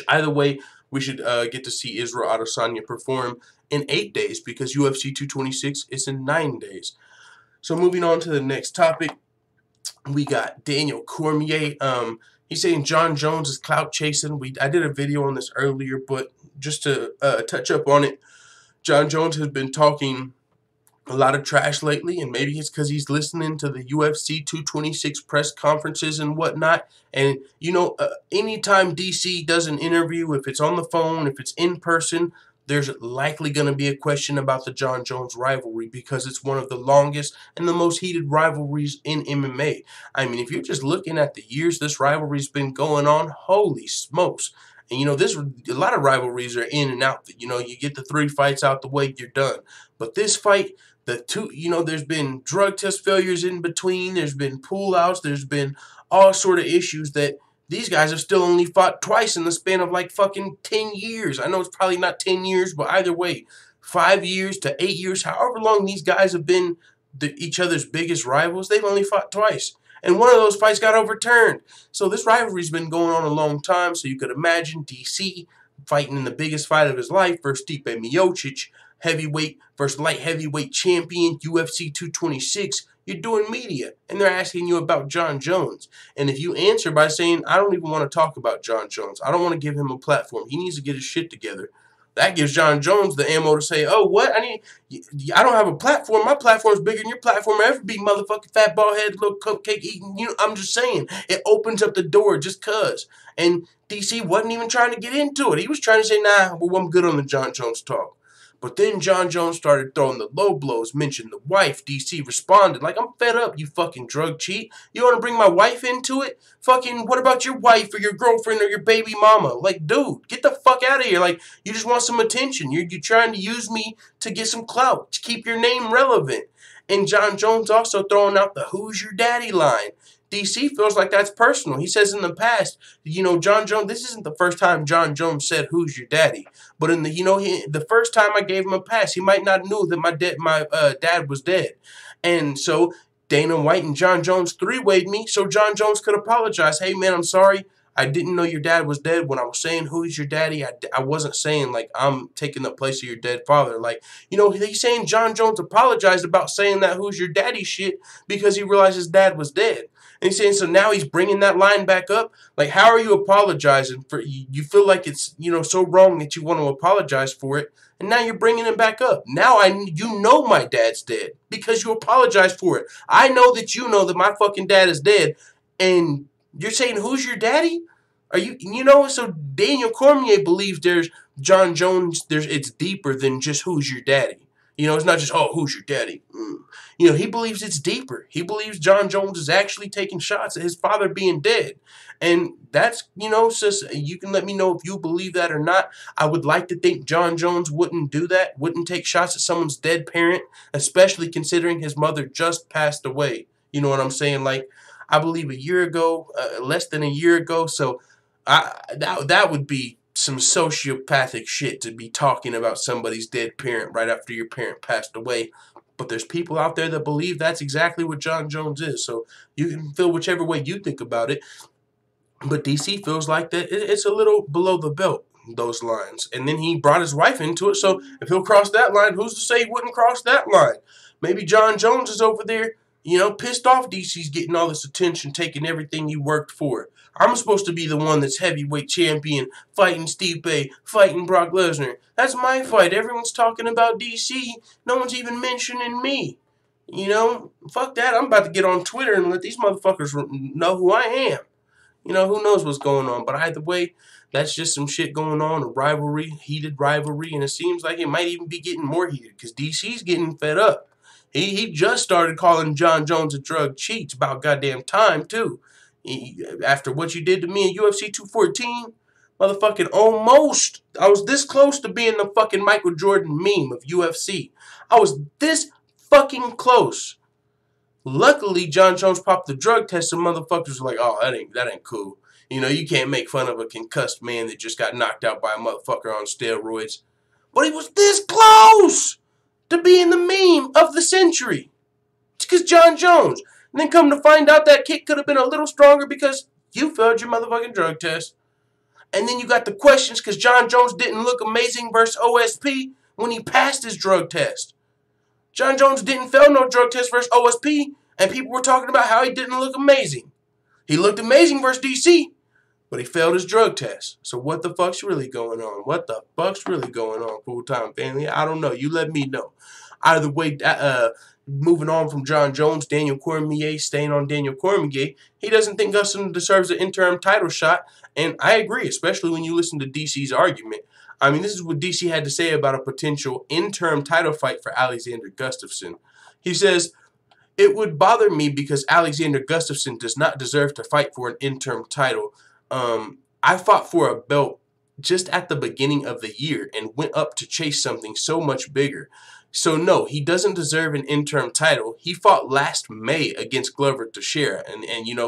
either way, we should get to see Israel Adesanya perform in 8 days, because UFC 226 is in 9 days. So moving on to the next topic, we got Daniel Cormier. He's saying John Jones is clout chasing. I did a video on this earlier, but just to touch up on it, John Jones has been talking a lot of trash lately, and maybe it's because he's listening to the UFC 226 press conferences and whatnot. And, you know, anytime DC does an interview, if it's on the phone, if it's in person, there's likely going to be a question about the John Jones rivalry, because it's one of the longest and the most heated rivalries in MMA. I mean, if you're just looking at the years this rivalry's been going on, holy smokes. And, you know, a lot of rivalries are in and out. You know, you get the 3 fights out the way, you're done. But this fight, there's been drug test failures in between. There's been pullouts. There's been all sort of issues that these guys have still only fought twice in the span of like fucking 10 years. I know it's probably not 10 years, but either way, 5 years to 8 years, however long these guys have been each other's biggest rivals, they've only fought twice. And one of those fights got overturned. So this rivalry's been going on a long time. So you could imagine DC fighting in the biggest fight of his life versus Stipe Miocic, heavyweight versus light heavyweight champion, UFC 226. You're doing media, and they're asking you about John Jones. And if you answer by saying, I don't even want to talk about John Jones, I don't want to give him a platform, he needs to get his shit together, that gives John Jones the ammo to say, oh, what? I don't have a platform. My platform's bigger than your platform ever be, motherfucking fat bald head, little cupcake eating. You know, I'm just saying, it opens up the door just cuz. And DC wasn't even trying to get into it. He was trying to say, nah, well, I'm good on the John Jones talk. But then John Jones started throwing the low blows, mentioned the wife. DC responded like, I'm fed up, you fucking drug cheat. You want to bring my wife into it? Fucking, what about your wife or your girlfriend or your baby mama? Like, dude, get the fuck out of here. Like, you just want some attention. You're trying to use me to get some clout, to keep your name relevant. And John Jones also throwing out the who's your daddy line. DC feels like that's personal. He says in the past, you know, John Jones, this isn't the first time John Jones said, who's your daddy? But in the first time I gave him a pass, he might not knew that my dad was dead. And so Dana White and John Jones three-wayed me so John Jones could apologize. Hey, man, I'm sorry. I didn't know your dad was dead. When I was saying, who's your daddy, I wasn't saying, like, I'm taking the place of your dead father. Like, you know, he's saying John Jones apologized about saying that who's your daddy shit because he realized his dad was dead. And he's saying, so now he's bringing that line back up? Like, how are you apologizing for, you feel like it's, you know, so wrong that you want to apologize for it, and now you're bringing it back up. Now you know my dad's dead because you apologized for it. I know that you know that my fucking dad is dead, and you're saying, who's your daddy? So Daniel Cormier believes there's John Jones, it's deeper than just who's your daddy. It's not just, oh, who's your daddy? He believes it's deeper. He believes John Jones is actually taking shots at his father being dead. And that's, sis, you can let me know if you believe that or not. I would like to think John Jones wouldn't do that, wouldn't take shots at someone's dead parent, especially considering his mother just passed away. You know what I'm saying? Like, I believe a year ago, less than a year ago. So that would be some sociopathic shit to be talking about somebody's dead parent right after your parent passed away. But there's people out there that believe that's exactly what John Jones is. So you can feel whichever way you think about it. But DC feels like that it's a little below the belt, those lines. And then he brought his wife into it. So if he'll cross that line, who's to say he wouldn't cross that line? Maybe John Jones is over there, pissed off DC's getting all this attention, taking everything he worked for. I'm supposed to be the one that's heavyweight champion, fighting Stipe, fighting Brock Lesnar. That's my fight. Everyone's talking about DC. No one's even mentioning me. Fuck that. I'm about to get on Twitter and let these motherfuckers know who I am. Who knows what's going on. But either way, that's just some shit going on, a rivalry, heated rivalry, and it seems like it might even be getting more heated because DC's getting fed up. He just started calling John Jones a drug cheat. It's about goddamn time, too. After what you did to me in UFC 214, motherfucking almost. I was this close to being the fucking Michael Jordan meme of UFC. I was this fucking close. Luckily, John Jones popped the drug test, and motherfuckers were like, oh, that ain't cool. You can't make fun of a concussed man that just got knocked out by a motherfucker on steroids. But he was this close to being the meme of the century. It's because John Jones. And then come to find out that kick could have been a little stronger because you failed your motherfucking drug test. And then you got the questions because John Jones didn't look amazing versus OSP when he passed his drug test. John Jones didn't fail no drug test versus OSP, and people were talking about how he didn't look amazing. He looked amazing versus DC, but he failed his drug test. So what the fuck's really going on? What the fuck's really going on, full-time family? I don't know. You let me know. Either way, moving on from John Jones, Daniel Cormier, staying on Daniel Cormier, he doesn't think Gustafsson deserves an interim title shot, and I agree, especially when you listen to DC's argument. I mean, this is what DC had to say about a potential interim title fight for Alexander Gustafsson. He says, it would bother me because Alexander Gustafsson does not deserve to fight for an interim title. I fought for a belt just at the beginning of the year and went up to chase something so much bigger. So no, he doesn't deserve an interim title. He fought last May against Glover Teixeira. And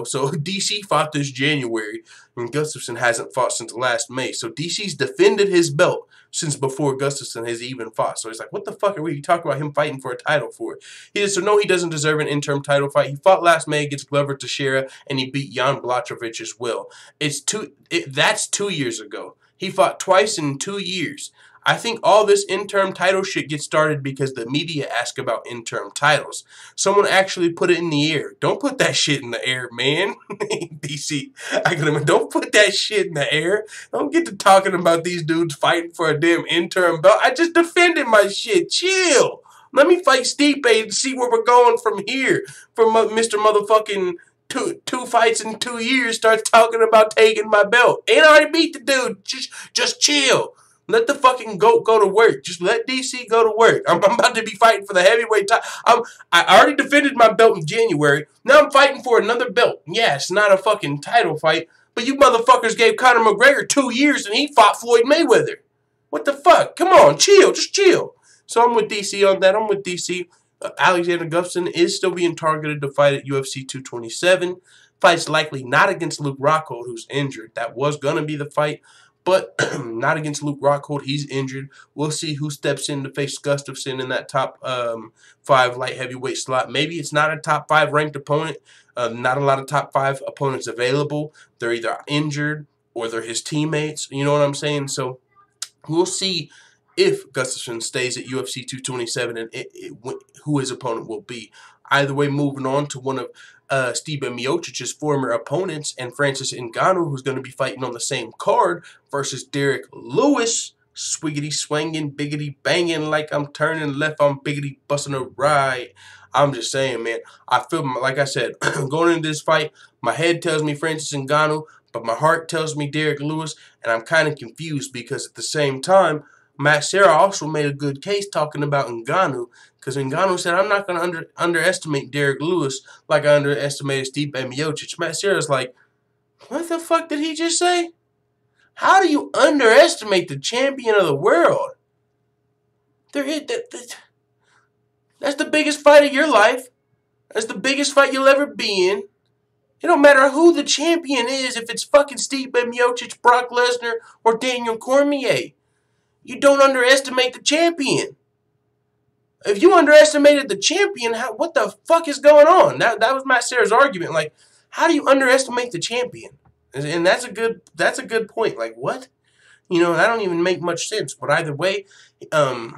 so DC fought this January, and Gustafsson hasn't fought since last May. So DC's defended his belt since before Gustafsson has even fought. So he's like, what the fuck are we talking about him fighting for a title for? He said, so no, he doesn't deserve an interim title fight. He fought last May against Glover Teixeira, and he beat Jan Blachowicz as well. That's 2 years ago. He fought twice in 2 years. I think all this interim title shit gets started because the media ask about interim titles. Someone actually put it in the air. Don't put that shit in the air, man. DC, don't put that shit in the air. Don't get to talking about these dudes fighting for a damn interim belt. I just defended my shit. Chill. Let me fight Stipe and see where we're going from here. From Mr. Motherfucking two fights in 2 years starts talking about taking my belt. Ain't already beat the dude. Just chill. Let the fucking GOAT go to work. Just let DC go to work. I'm about to be fighting for the heavyweight title. I already defended my belt in January. Now I'm fighting for another belt. Yeah, it's not a fucking title fight, but you motherfuckers gave Conor McGregor 2 years and he fought Floyd Mayweather. What the fuck? Come on, chill. Just chill. So I'm with DC on that. I'm with DC. Alexander Gustafsson is still being targeted to fight at UFC 227. Fight's likely not against Luke Rockhold, who's injured. That was going to be the fight. But not against Luke Rockhold. He's injured. We'll see who steps in to face Gustafsson in that top 5 light heavyweight slot. Maybe it's not a top 5 ranked opponent. Not a lot of top 5 opponents available. They're either injured or they're his teammates. You know what I'm saying? So we'll see if Gustafsson stays at UFC 227 and who his opponent will be. Either way, moving on to one of Stipe Miocic's former opponents and Francis Ngannou, who's going to be fighting on the same card versus Derek Lewis. Swiggity swinging, biggity banging like I'm turning left, I'm biggity busting a right. I'm just saying, man, I feel, like I said, going into this fight, my head tells me Francis Ngannou, but my heart tells me Derek Lewis, and I'm kind of confused because at the same time, Matt Serra also made a good case talking about Ngannou, because Ngannou said, I'm not going to underestimate Derek Lewis like I underestimated Stipe Miocic. Matt Serra's like, what the fuck did he just say? How do you underestimate the champion of the world? That's the biggest fight of your life. That's the biggest fight you'll ever be in. It don't matter who the champion is, if it's fucking Stipe Miocic, Brock Lesnar, or Daniel Cormier. You don't underestimate the champion. If you underestimated the champion, what the fuck is going on? That was Matt Serra's argument. Like, how do you underestimate the champion? And that's a good point. Like, what? You know, that don't even make much sense. But either way, and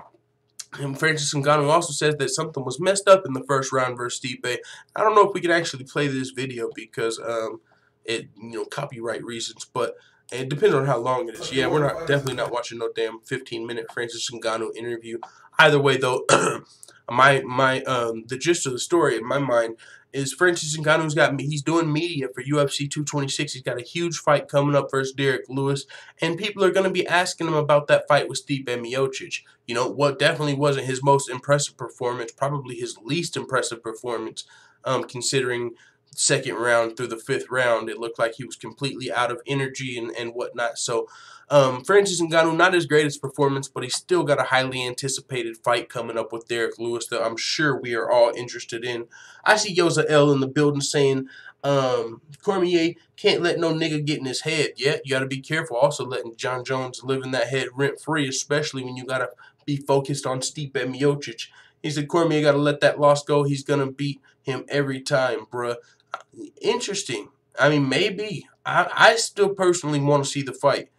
Francis Ngannou also says that something was messed up in the first round versus Stipe. I don't know if we can actually play this video because copyright reasons, but it depends on how long it is. Yeah, we're definitely not watching no damn 15-minute Francis Ngannou interview. Either way, though, the gist of the story in my mind is Francis Ngannou's he's doing media for UFC 226. He's got a huge fight coming up versus Derek Lewis, and people are going to be asking him about that fight with Stipe Miocic. You know, what definitely wasn't his most impressive performance, probably his least impressive performance, considering second round through the fifth round, it looked like he was completely out of energy and whatnot. So, Francis Ngannou, not his greatest performance, but he's still got a highly anticipated fight coming up with Derek Lewis that I'm sure we are all interested in. I see Yoza L in the building saying, Cormier can't let no nigga get in his head. Yeah, you got to be careful also letting John Jones live in that head rent-free, especially when you got to be focused on Stipe Miocic. He said Cormier got to let that loss go. He's going to beat him every time, bruh. Interesting. I mean, maybe. I still personally want to see the fight.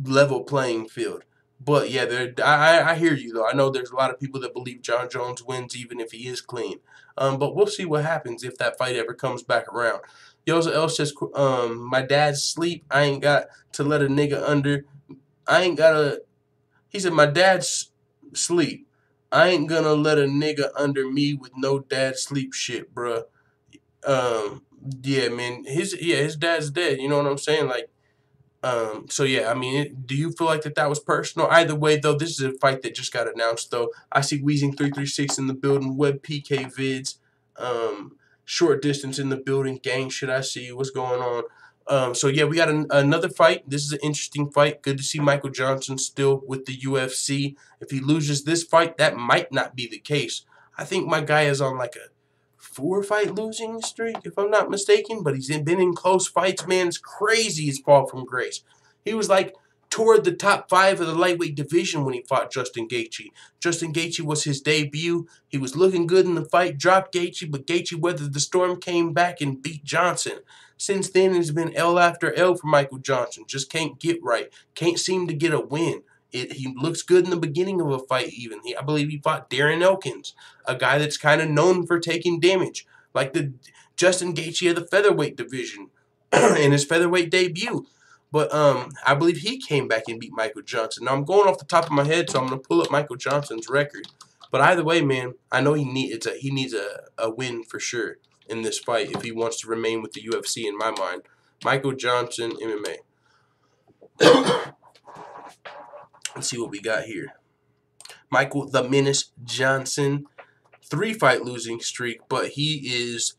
Level playing field. But, yeah, I hear you, though. I know there's a lot of people that believe John Jones wins even if he is clean. But we'll see what happens if that fight ever comes back around. Yoza L says, my dad's sleep. I ain't got to let a nigga under. He said, my dad's sleep. I ain't gonna let a nigga under me with no dad sleep shit, bruh. Yeah, man, his dad's dead. You know what I'm saying? Like, so yeah, I mean, do you feel like that was personal? Either way, though, this is a fight that just got announced. Though I see Weezing 336 in the building, Web PK Vids, Short Distance in the building, gang shit. I see what's going on. So yeah, we got another fight. This is an interesting fight. Good to see Michael Johnson still with the UFC. If he loses this fight, that might not be the case. I think my guy is on like a 4-fight losing streak, if I'm not mistaken. But he's been in close fights, man. It's crazy his fall from grace. He was like toward the top 5 of the lightweight division when he fought Justin Gaethje. Justin Gaethje was his debut. He was looking good in the fight, dropped Gaethje, but Gaethje weathered the storm, came back and beat Johnson. Since then, it's been L after L for Michael Johnson. Just can't get right. Can't seem to get a win. He looks good in the beginning of a fight even. I believe he fought Darren Elkins, a guy that's kind of known for taking damage, like the Justin Gaethje of the featherweight division in his featherweight debut. But I believe he came back and beat Michael Johnson. Now, I'm going off the top of my head, so I'm going to pull up Michael Johnson's record. But either way, man, I know he needs a win for sure in this fight if he wants to remain with the UFC in my mind. Michael Johnson, MMA. Let's see what we got here. Michael the Menace Johnson, 3-fight losing streak, but he is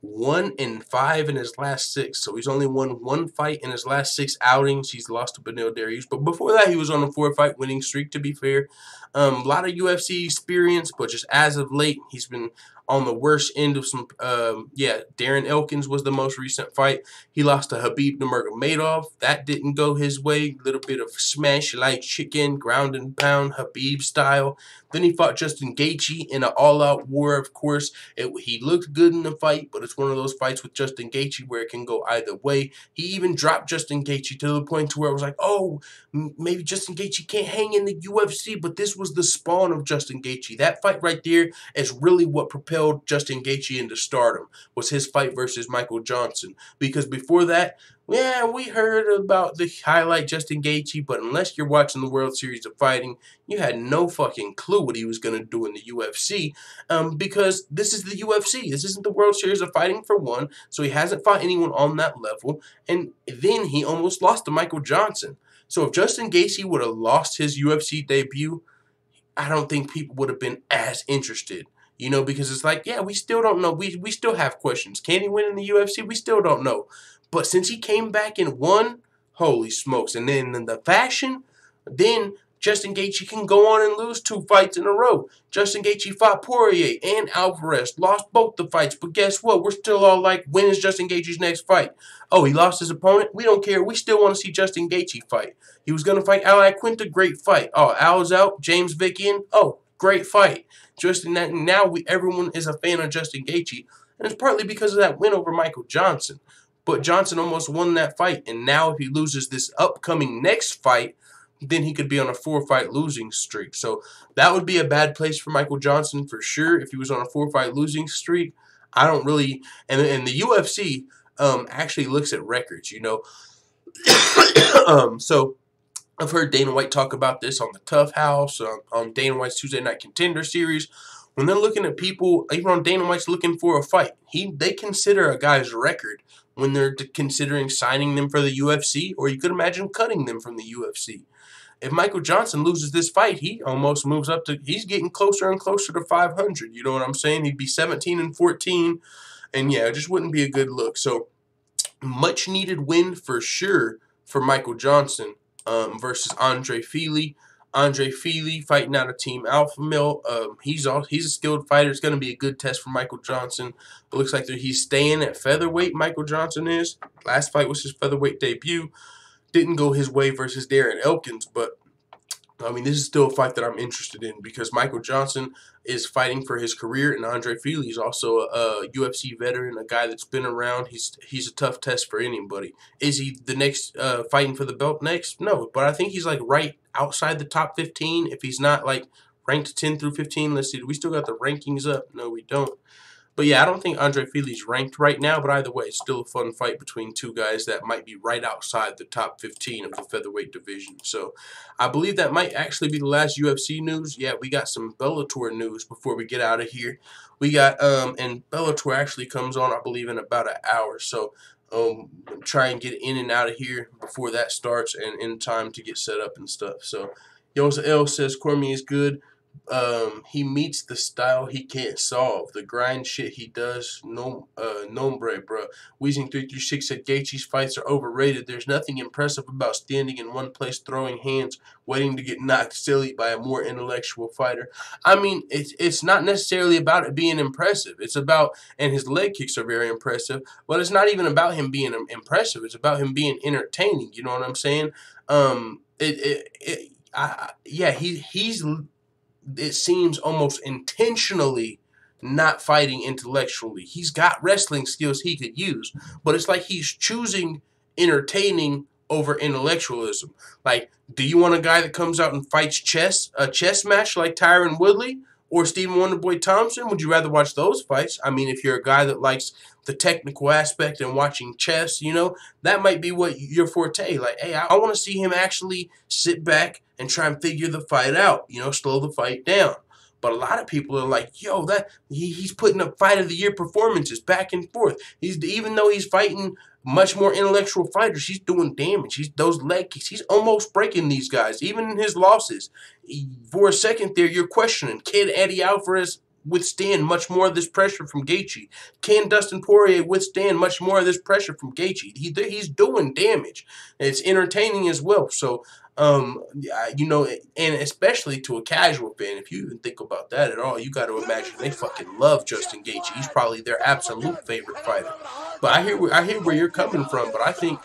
1-5 in his last 6. So he's only won 1 fight in his last 6 outings. He's lost to Beneil Dariush. But before that, he was on a 4-fight winning streak, to be fair. A lot of UFC experience, but just as of late, he's been on the worst end of some, Darren Elkins was the most recent fight. He lost to Khabib Nurmagomedov. That didn't go his way. Little bit of smash like chicken, ground and pound, Khabib style. Then he fought Justin Gaethje in an all-out war, of course. He looked good in the fight, but it's one of those fights with Justin Gaethje where it can go either way. He even dropped Justin Gaethje to the point to where it was like, oh, maybe Justin Gaethje can't hang in the UFC, but this was the spawn of Justin Gaethje. That fight right there is really what propelled propelled Justin Gaethje into stardom was his fight versus Michael Johnson. Because before that, yeah, we heard about the highlight Justin Gaethje, but unless you're watching the World Series of Fighting, you had no fucking clue what he was going to do in the UFC, because this is the UFC. This isn't the World Series of Fighting, for one, so he hasn't fought anyone on that level, and then he almost lost to Michael Johnson. So if Justin Gaethje would have lost his UFC debut, I don't think people would have been as interested. You know, because it's like, yeah, we still don't know. We still have questions. Can he win in the UFC? We still don't know. But since he came back and won, holy smokes. And then in the fashion, then Justin Gaethje can go on and lose 2 fights in a row. Justin Gaethje fought Poirier and Alvarez, lost both the fights. But guess what? We're still all like, when is Justin Gaethje's next fight? Oh, he lost his opponent? We don't care. We still want to see Justin Gaethje fight. He was going to fight Al Iaquinta, great fight. Oh, Al's out, James Vick in. Oh, great fight. Justin, now everyone is a fan of Justin Gaethje, and it's partly because of that win over Michael Johnson. But Johnson almost won that fight, and now if he loses this upcoming next fight, then he could be on a 4-fight losing streak. So that would be a bad place for Michael Johnson for sure if he was on a 4-fight losing streak. I don't really, and the UFC actually looks at records, you know. So I've heard Dana White talk about this on the Tough House, on Dana White's Tuesday Night Contender series. When they're looking at people, even on Dana White's looking for a fight, they consider a guy's record when they're considering signing them for the UFC, or you could imagine cutting them from the UFC. If Michael Johnson loses this fight, he almost moves up to, he's getting closer and closer to 500. You know what I'm saying? He'd be 17-14, and yeah, it just wouldn't be a good look. So much needed win for sure for Michael Johnson. Versus Andre Fili. Andre Fili fighting out of Team Alpha Male. He's a skilled fighter. It's going to be a good test for Michael Johnson. It looks like he's staying at featherweight, Michael Johnson is. Last fight was his featherweight debut. Didn't go his way versus Darren Elkins, but I mean, this is still a fight that I'm interested in because Michael Johnson is fighting for his career, and Andre Fili is also a UFC veteran, a guy that's been around. He's a tough test for anybody. Is he the next fighting for the belt next? No, but I think he's like right outside the top 15. If he's not like ranked 10 through 15, let's see. Do we still got the rankings up? No, we don't. But yeah, I don't think Andre Fili's ranked right now, but either way, it's still a fun fight between two guys that might be right outside the top 15 of the featherweight division. So I believe that might actually be the last UFC news. Yeah, we got some Bellator news before we get out of here. We got, and Bellator actually comes on, I believe, in about an hour. So try and get in and out of here before that starts and in time to get set up and stuff. So Yosa L says Cormier is good. He meets the style he can't solve. The grind shit he does, nombre, bro. Weezing336 said Gaethje's fights are overrated. There's nothing impressive about standing in one place, throwing hands, waiting to get knocked silly by a more intellectual fighter. I mean, it's not necessarily about it being impressive. It's about, and his leg kicks are very impressive, but it's not even about him being impressive. It's about him being entertaining. You know what I'm saying? Yeah, he's. It seems almost intentionally not fighting intellectually. He's got wrestling skills he could use, but it's like he's choosing entertaining over intellectualism. Like, do you want a guy that comes out and fights a chess match like Tyron Woodley or Stephen Wonderboy Thompson? Would you rather watch those fights? I mean, if you're a guy that likes the technical aspect and watching chess, you know, that might be what your forte. Like, hey, I want to see him actually sit back and try and figure the fight out, you know, slow the fight down. But a lot of people are like, yo, he's putting up fight of the year performances back and forth. Even though he's fighting much more intellectual fighters, he's doing damage. Those leg kicks, he's almost breaking these guys, even in his losses. For a second there, you're questioning, can Eddie Alvarez withstand much more of this pressure from Gaethje? Can Dustin Poirier withstand much more of this pressure from Gaethje? He's doing damage. It's entertaining as well. So, you know, and especially to a casual fan, if you even think about that at all, you got to imagine they fucking love Justin Gaethje. He's probably their absolute favorite fighter. But I hear where you're coming from. But I think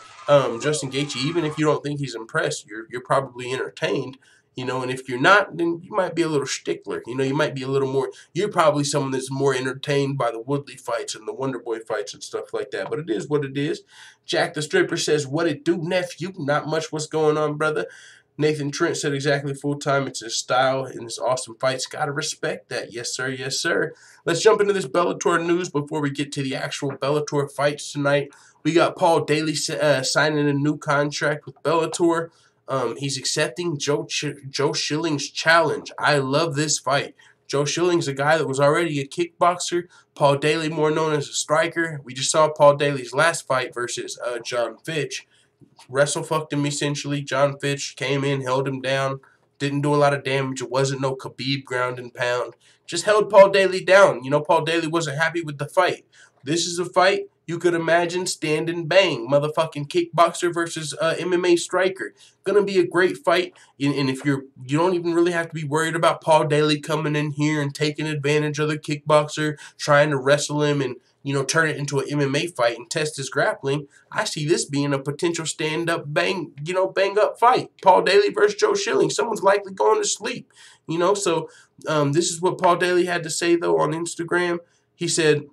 Justin Gaethje, even if you don't think he's impressed, you're probably entertained. You know, and if you're not, then you might be a little stickler. You know, you might be a little more, you're probably someone that's more entertained by the Woodley fights and the Wonderboy fights and stuff like that. But it is what it is. Jack the Stripper says, what it do, nephew? Not much what's going on, brother. Nathan Trent said exactly full-time. It's his style and his awesome fights. Gotta respect that. Yes, sir. Yes, sir. Let's jump into this Bellator news before we get to the actual Bellator fights tonight. We got Paul Daly signing a new contract with Bellator. He's accepting Joe Schilling's challenge. I love this fight. Joe Schilling's a guy that was already a kickboxer. Paul Daly, more known as a striker. We just saw Paul Daly's last fight versus John Fitch. Wrestle-fucked him, essentially. John Fitch came in, held him down, didn't do a lot of damage. It wasn't no Khabib ground and pound. Just held Paul Daly down. You know, Paul Daly wasn't happy with the fight. This is a fight you could imagine stand and bang. Motherfucking kickboxer versus MMA striker. Gonna be a great fight. And if you don't even really have to be worried about Paul Daly coming in here and taking advantage of the kickboxer, trying to wrestle him and, you know, turn it into an MMA fight and test his grappling. I see this being a potential stand-up bang-up fight. Paul Daly versus Joe Schilling. Someone's likely going to sleep, you know. So this is what Paul Daly had to say, though, on Instagram. He said,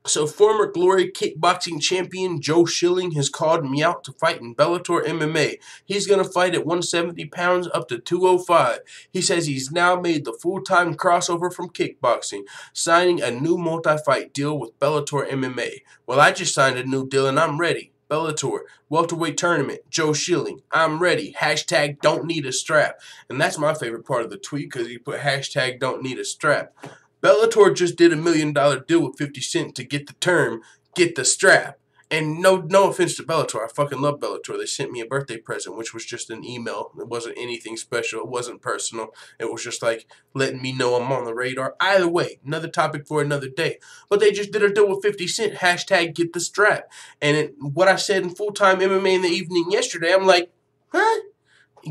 so former Glory kickboxing champion Joe Schilling has called me out to fight in Bellator MMA. He's going to fight at 170 pounds up to 205. He says he's now made the full-time crossover from kickboxing, signing a new multi-fight deal with Bellator MMA. Well, I just signed a new deal and I'm ready. Bellator, welterweight tournament, Joe Schilling, I'm ready. Hashtag don't need a strap. And that's my favorite part of the tweet because he put hashtag don't need a strap. Bellator just did $1 million deal with 50 Cent to get the term, get the strap. And no offense to Bellator. I fucking love Bellator. They sent me a birthday present, which was just an email. It wasn't anything special. It wasn't personal. It was just like letting me know I'm on the radar. Either way, another topic for another day. But they just did a deal with 50 Cent. Hashtag get the strap. And what I said in full-time MMA in the evening yesterday, I'm like, huh?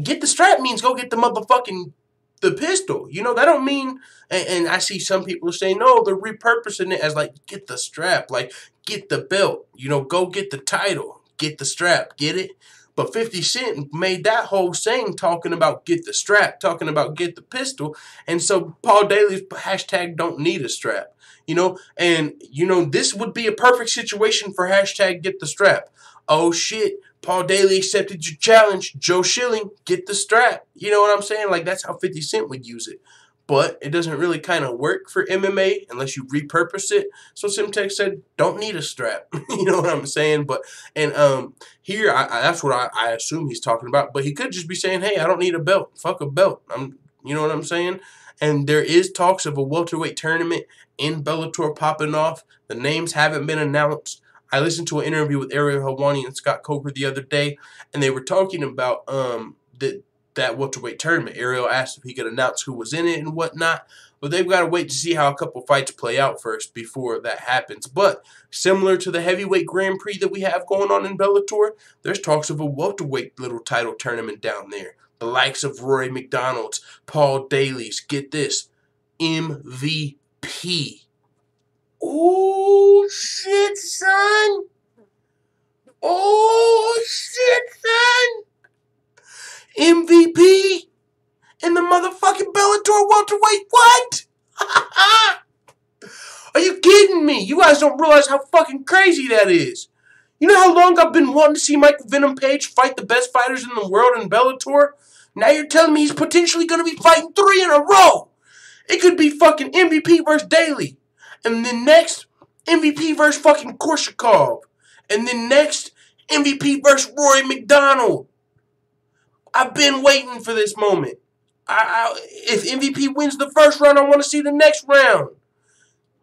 Get the strap means go get the motherfucking the pistol. You know, that don't mean, and I see some people saying, no, they're repurposing it as like, get the strap, like, get the belt, you know, go get the title, get the strap, get it? But 50 Cent made that whole saying talking about get the strap, talking about get the pistol, and so Paul Daly's hashtag don't need a strap, you know, and, you know, this would be a perfect situation for hashtag get the strap. Oh, shit. Paul Daly accepted your challenge. Joe Schilling, get the strap. You know what I'm saying? Like, that's how 50 Cent would use it. But it doesn't really kind of work for MMA unless you repurpose it. So Simtex said, don't need a strap. You know what I'm saying? But, and here, that's what I assume he's talking about. But he could just be saying, hey, I don't need a belt. Fuck a belt. You know what I'm saying? And there is talks of a welterweight tournament in Bellator popping off. The names haven't been announced. I listened to an interview with Ariel Helwani and Scott Coker the other day, and they were talking about that welterweight tournament. Ariel asked if he could announce who was in it and whatnot, but they've got to wait to see how a couple fights play out first before that happens. But similar to the heavyweight Grand Prix that we have going on in Bellator, there's talks of a welterweight little title tournament down there. The likes of Rory McDonald's, Paul Daly's, get this, MVP. Oh, shit, son. Oh, shit, son. MVP in the motherfucking Bellator welterweight. What? Are you kidding me? You guys don't realize how fucking crazy that is. You know how long I've been wanting to see Michael Venom Page fight the best fighters in the world in Bellator? Now you're telling me he's potentially going to be fighting 3 in a row. It could be fucking MVP versus Daly. And then next, MVP versus fucking Korshakov. And then next, MVP versus Rory McDonald. I've been waiting for this moment. If MVP wins the first round, I want to see the next round.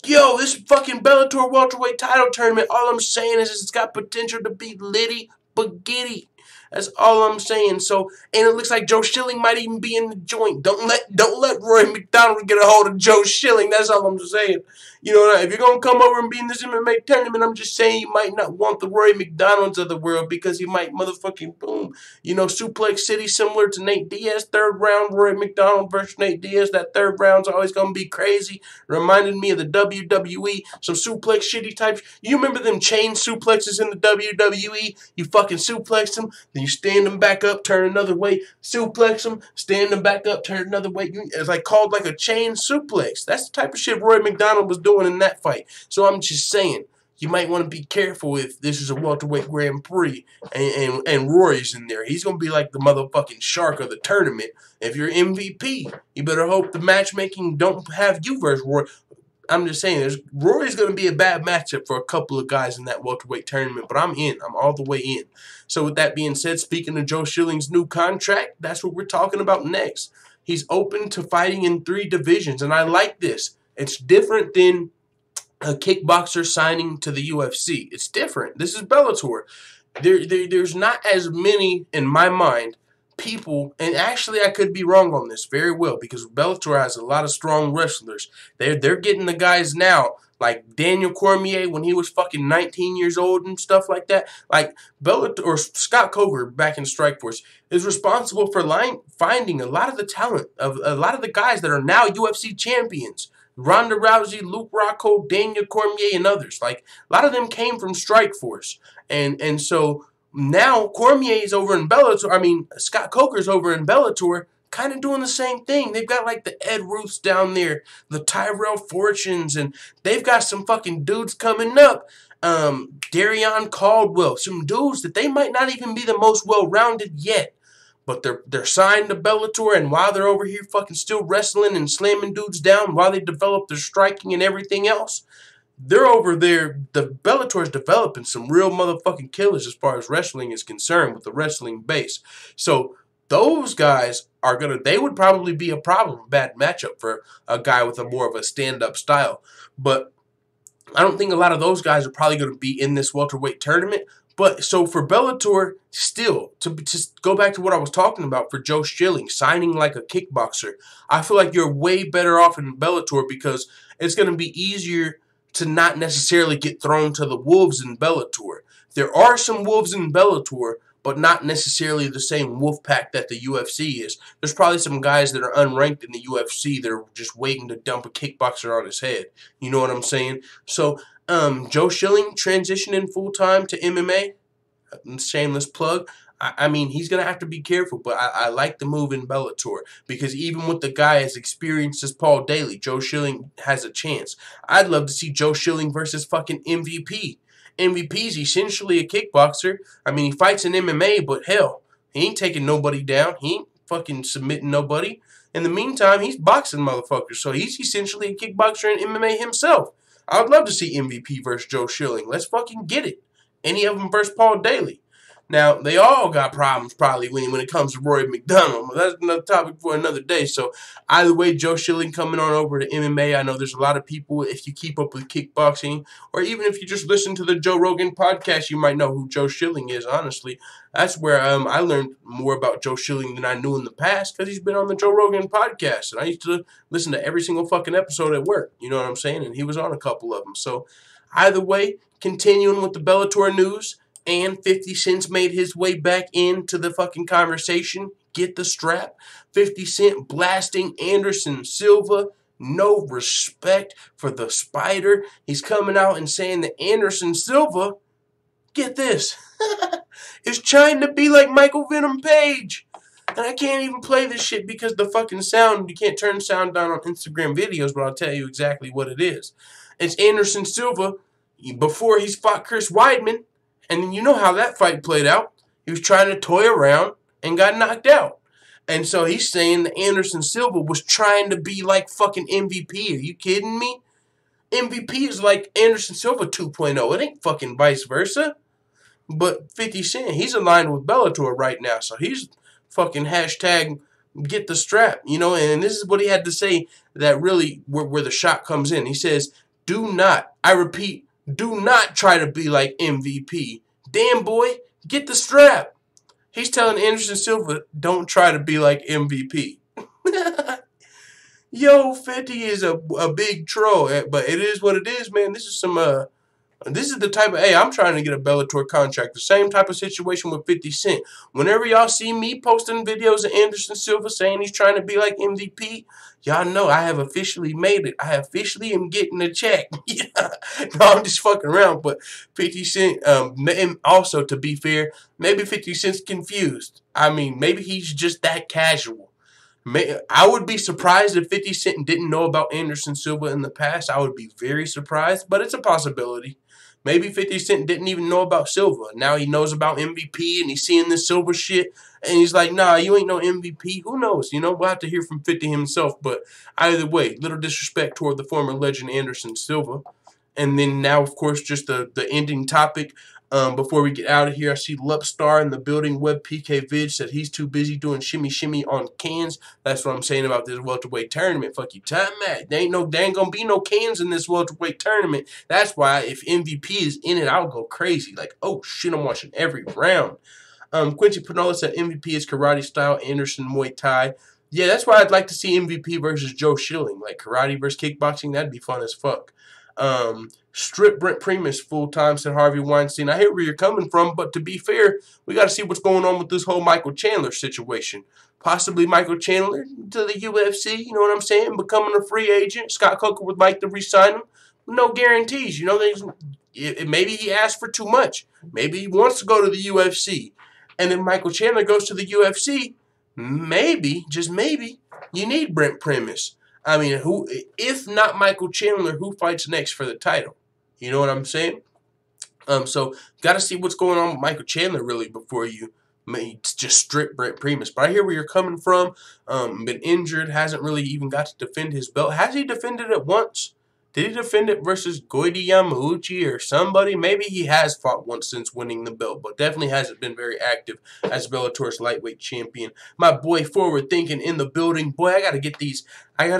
Yo, this fucking Bellator welterweight title tournament, all I'm saying is it's got potential to be litty but giddy. That's all I'm saying. So, and it looks like Joe Schilling might even be in the joint. Don't let Rory McDonald get a hold of Joe Schilling. That's all I'm saying. You know, if you're gonna come over and be in this MMA tournament, I'm just saying you might not want the Rory McDonalds of the world because he might motherfucking boom. You know, Suplex City similar to Nate Diaz. 3rd round, Rory McDonald versus Nate Diaz. That 3rd round's always gonna be crazy. Reminded me of the WWE. Some suplex shitty types. You remember them chain suplexes in the WWE? You fucking suplex them, then you stand them back up, turn another way, suplex them, stand them back up, turn another way. It's like called like a chain suplex. That's the type of shit Roy McDonald was doing in that fight. So I'm just saying, you might want to be careful if this is a welterweight Grand Prix and Rory's in there. He's going to be like the motherfucking shark of the tournament. If you're MVP, you better hope the matchmaking don't have you versus Rory. I'm just saying, Rory's going to be a bad matchup for a couple of guys in that welterweight tournament, but I'm in. I'm all the way in. So with that being said, speaking of Joe Schilling's new contract, that's what we're talking about next. He's open to fighting in 3 divisions, and I like this. It's different than a kickboxer signing to the UFC. It's different. This is Bellator. There's not as many, in my mind, people, and actually I could be wrong on this very well because Bellator has a lot of strong wrestlers. They're getting the guys now, like Daniel Cormier when he was fucking 19 years old and stuff like that. Like Bellator, or Scott Coker back in Strikeforce, is responsible for finding a lot of the talent of a lot of the guys that are now UFC champions. Ronda Rousey, Luke Rockhold, Daniel Cormier, and others. Like, a lot of them came from Strikeforce. And so now Cormier's over in Bellator. Scott Coker's over in Bellator, kind of doing the same thing. They've got, like, the Ed Ruths down there, the Tyrell Fortunes, and they've got some fucking dudes coming up. Darion Caldwell, some dudes that they might not even be the most well-rounded yet. But they're signed to Bellator, and while they're over here fucking still wrestling and slamming dudes down, while they develop their striking and everything else, they're over there. The Bellator's developing some real motherfucking killers as far as wrestling is concerned with the wrestling base. So those guys they would probably be a bad matchup for a guy with a more of a stand-up style. But I don't think a lot of those guys are probably going to be in this welterweight tournament. But so for Bellator, still, to just go back to what I was talking about for Joe Schilling, signing like a kickboxer, I feel like you're way better off in Bellator because it's going to be easier to not necessarily get thrown to the wolves in Bellator. There are some wolves in Bellator, but not necessarily the same wolf pack that the UFC is. There's probably some guys that are unranked in the UFC that are just waiting to dump a kickboxer on his head. You know what I'm saying? So Joe Schilling transitioning full-time to MMA, shameless plug. He's going to have to be careful, but I like the move in Bellator because even with the guy as experienced as Paul Daly, Joe Schilling has a chance. I'd love to see Joe Schilling versus fucking MVP. MVP's essentially a kickboxer. He fights in MMA, but hell, he ain't taking nobody down. He ain't fucking submitting nobody. In the meantime, he's boxing motherfuckers, so he's essentially a kickboxer in MMA himself. I would love to see MVP versus Joe Schilling. Let's fucking get it. Any of them versus Paul Daly. Now, they all got problems probably when it comes to Rory McDonald. That's another topic for another day. So, either way, Joe Schilling coming on over to MMA. I know there's a lot of people, if you keep up with kickboxing, or even if you just listen to the Joe Rogan podcast, you might know who Joe Schilling is, honestly. That's where I learned more about Joe Schilling than I knew in the past because he's been on the Joe Rogan podcast. And I used to listen to every single fucking episode at work. You know what I'm saying? And he was on a couple of them. So, either way, continuing with the Bellator news, and 50 Cent's made his way back into the fucking conversation. Get the strap. 50 Cent blasting Anderson Silva. No respect for the Spider. He's coming out and saying that Anderson Silva, get this, is trying to be like Michael Venom Page. And I can't even play this shit because the fucking sound, you can't turn sound down on Instagram videos, but I'll tell you exactly what it is. It's Anderson Silva before he's fought Chris Weidman. And then you know how that fight played out. He was trying to toy around and got knocked out. And so he's saying that Anderson Silva was trying to be like fucking MVP. Are you kidding me? MVP is like Anderson Silva 2.0. It ain't fucking vice versa. But 50 Cent, he's aligned with Bellator right now. So he's fucking hashtag get the strap. You know, and this is what he had to say that really where the shot comes in. He says, do not, I repeat, do not try to be like MVP. Damn, boy, get the strap. He's telling Anderson Silva, don't try to be like MVP. Yo, 50 is a big troll, but it is what it is, man. This is some this is the type of, hey, I'm trying to get a Bellator contract. The same type of situation with 50 Cent. Whenever y'all see me posting videos of Anderson Silva saying he's trying to be like MVP, y'all know I have officially made it. I officially am getting a check. No, I'm just fucking around. But 50 Cent, and also, to be fair, maybe 50 Cent's confused. Maybe he's just that casual. I would be surprised if 50 Cent didn't know about Anderson Silva in the past. I would be very surprised, but it's a possibility. Maybe 50 Cent didn't even know about Silva. Now he knows about MVP and he's seeing this Silva shit. And he's like, nah, you ain't no MVP. Who knows? You know, we'll have to hear from 50 himself. But either way, little disrespect toward the former legend Anderson Silva. And then now, of course, just the ending topic. Before we get out of here, I see Lupstar in the building. Web PK Vid said he's too busy doing shimmy on cans. That's what I'm saying about this welterweight tournament. Fuck you, time Matt. There ain't gonna be no cans in this welterweight tournament. That's why if MVP is in it, I'll go crazy. Like, oh shit, I'm watching every round. Quincy Panola said MVP is karate style, Anderson Muay Thai. Yeah, that's why I'd like to see MVP versus Joe Schilling. Like karate versus kickboxing, that'd be fun as fuck. Strip Brent Primus full-time, said Harvey Weinstein. I hear where you're coming from, but to be fair, we got to see what's going on with this whole Michael Chandler situation. Possibly Michael Chandler to the UFC, you know what I'm saying? Becoming a free agent. Scott Coker would like to re-sign him. No guarantees, you know. Maybe he asked for too much. Maybe he wants to go to the UFC. And then Michael Chandler goes to the UFC. Maybe, just maybe, you need Brent Primus. I mean, who, if not Michael Chandler, who fights next for the title? You know what I'm saying? So got to see what's going on with Michael Chandler really before you may just strip Brent Primus. But I hear where you're coming from. Been injured, hasn't really even got to defend his belt. Has he defended it once? Did he defend it versus Goiti Yamauchi or somebody? Maybe he has fought once since winning the belt, but definitely hasn't been very active as Bellator's lightweight champion. My boy Forward Thinking in the building. Boy, I got to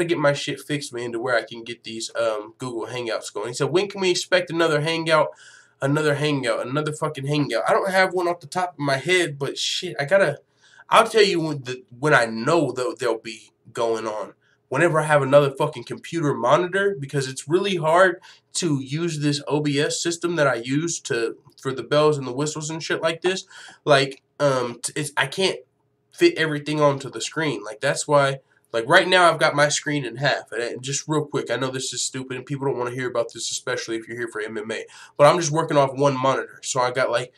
get my shit fixed, man, to where I can get these Google Hangouts going. He said, when can we expect another hangout? Another fucking hangout. I don't have one off the top of my head, but shit, I'll tell you when I know they'll be going on. Whenever I have another fucking computer monitor, because it's really hard to use this OBS system that I use for the bells and the whistles and shit like this. Like, I can't fit everything onto the screen. Like, that's why, like, right now I've got my screen in half. And just real quick, I know this is stupid and people don't want to hear about this, especially if you're here for MMA. But I'm just working off one monitor. So I got, like,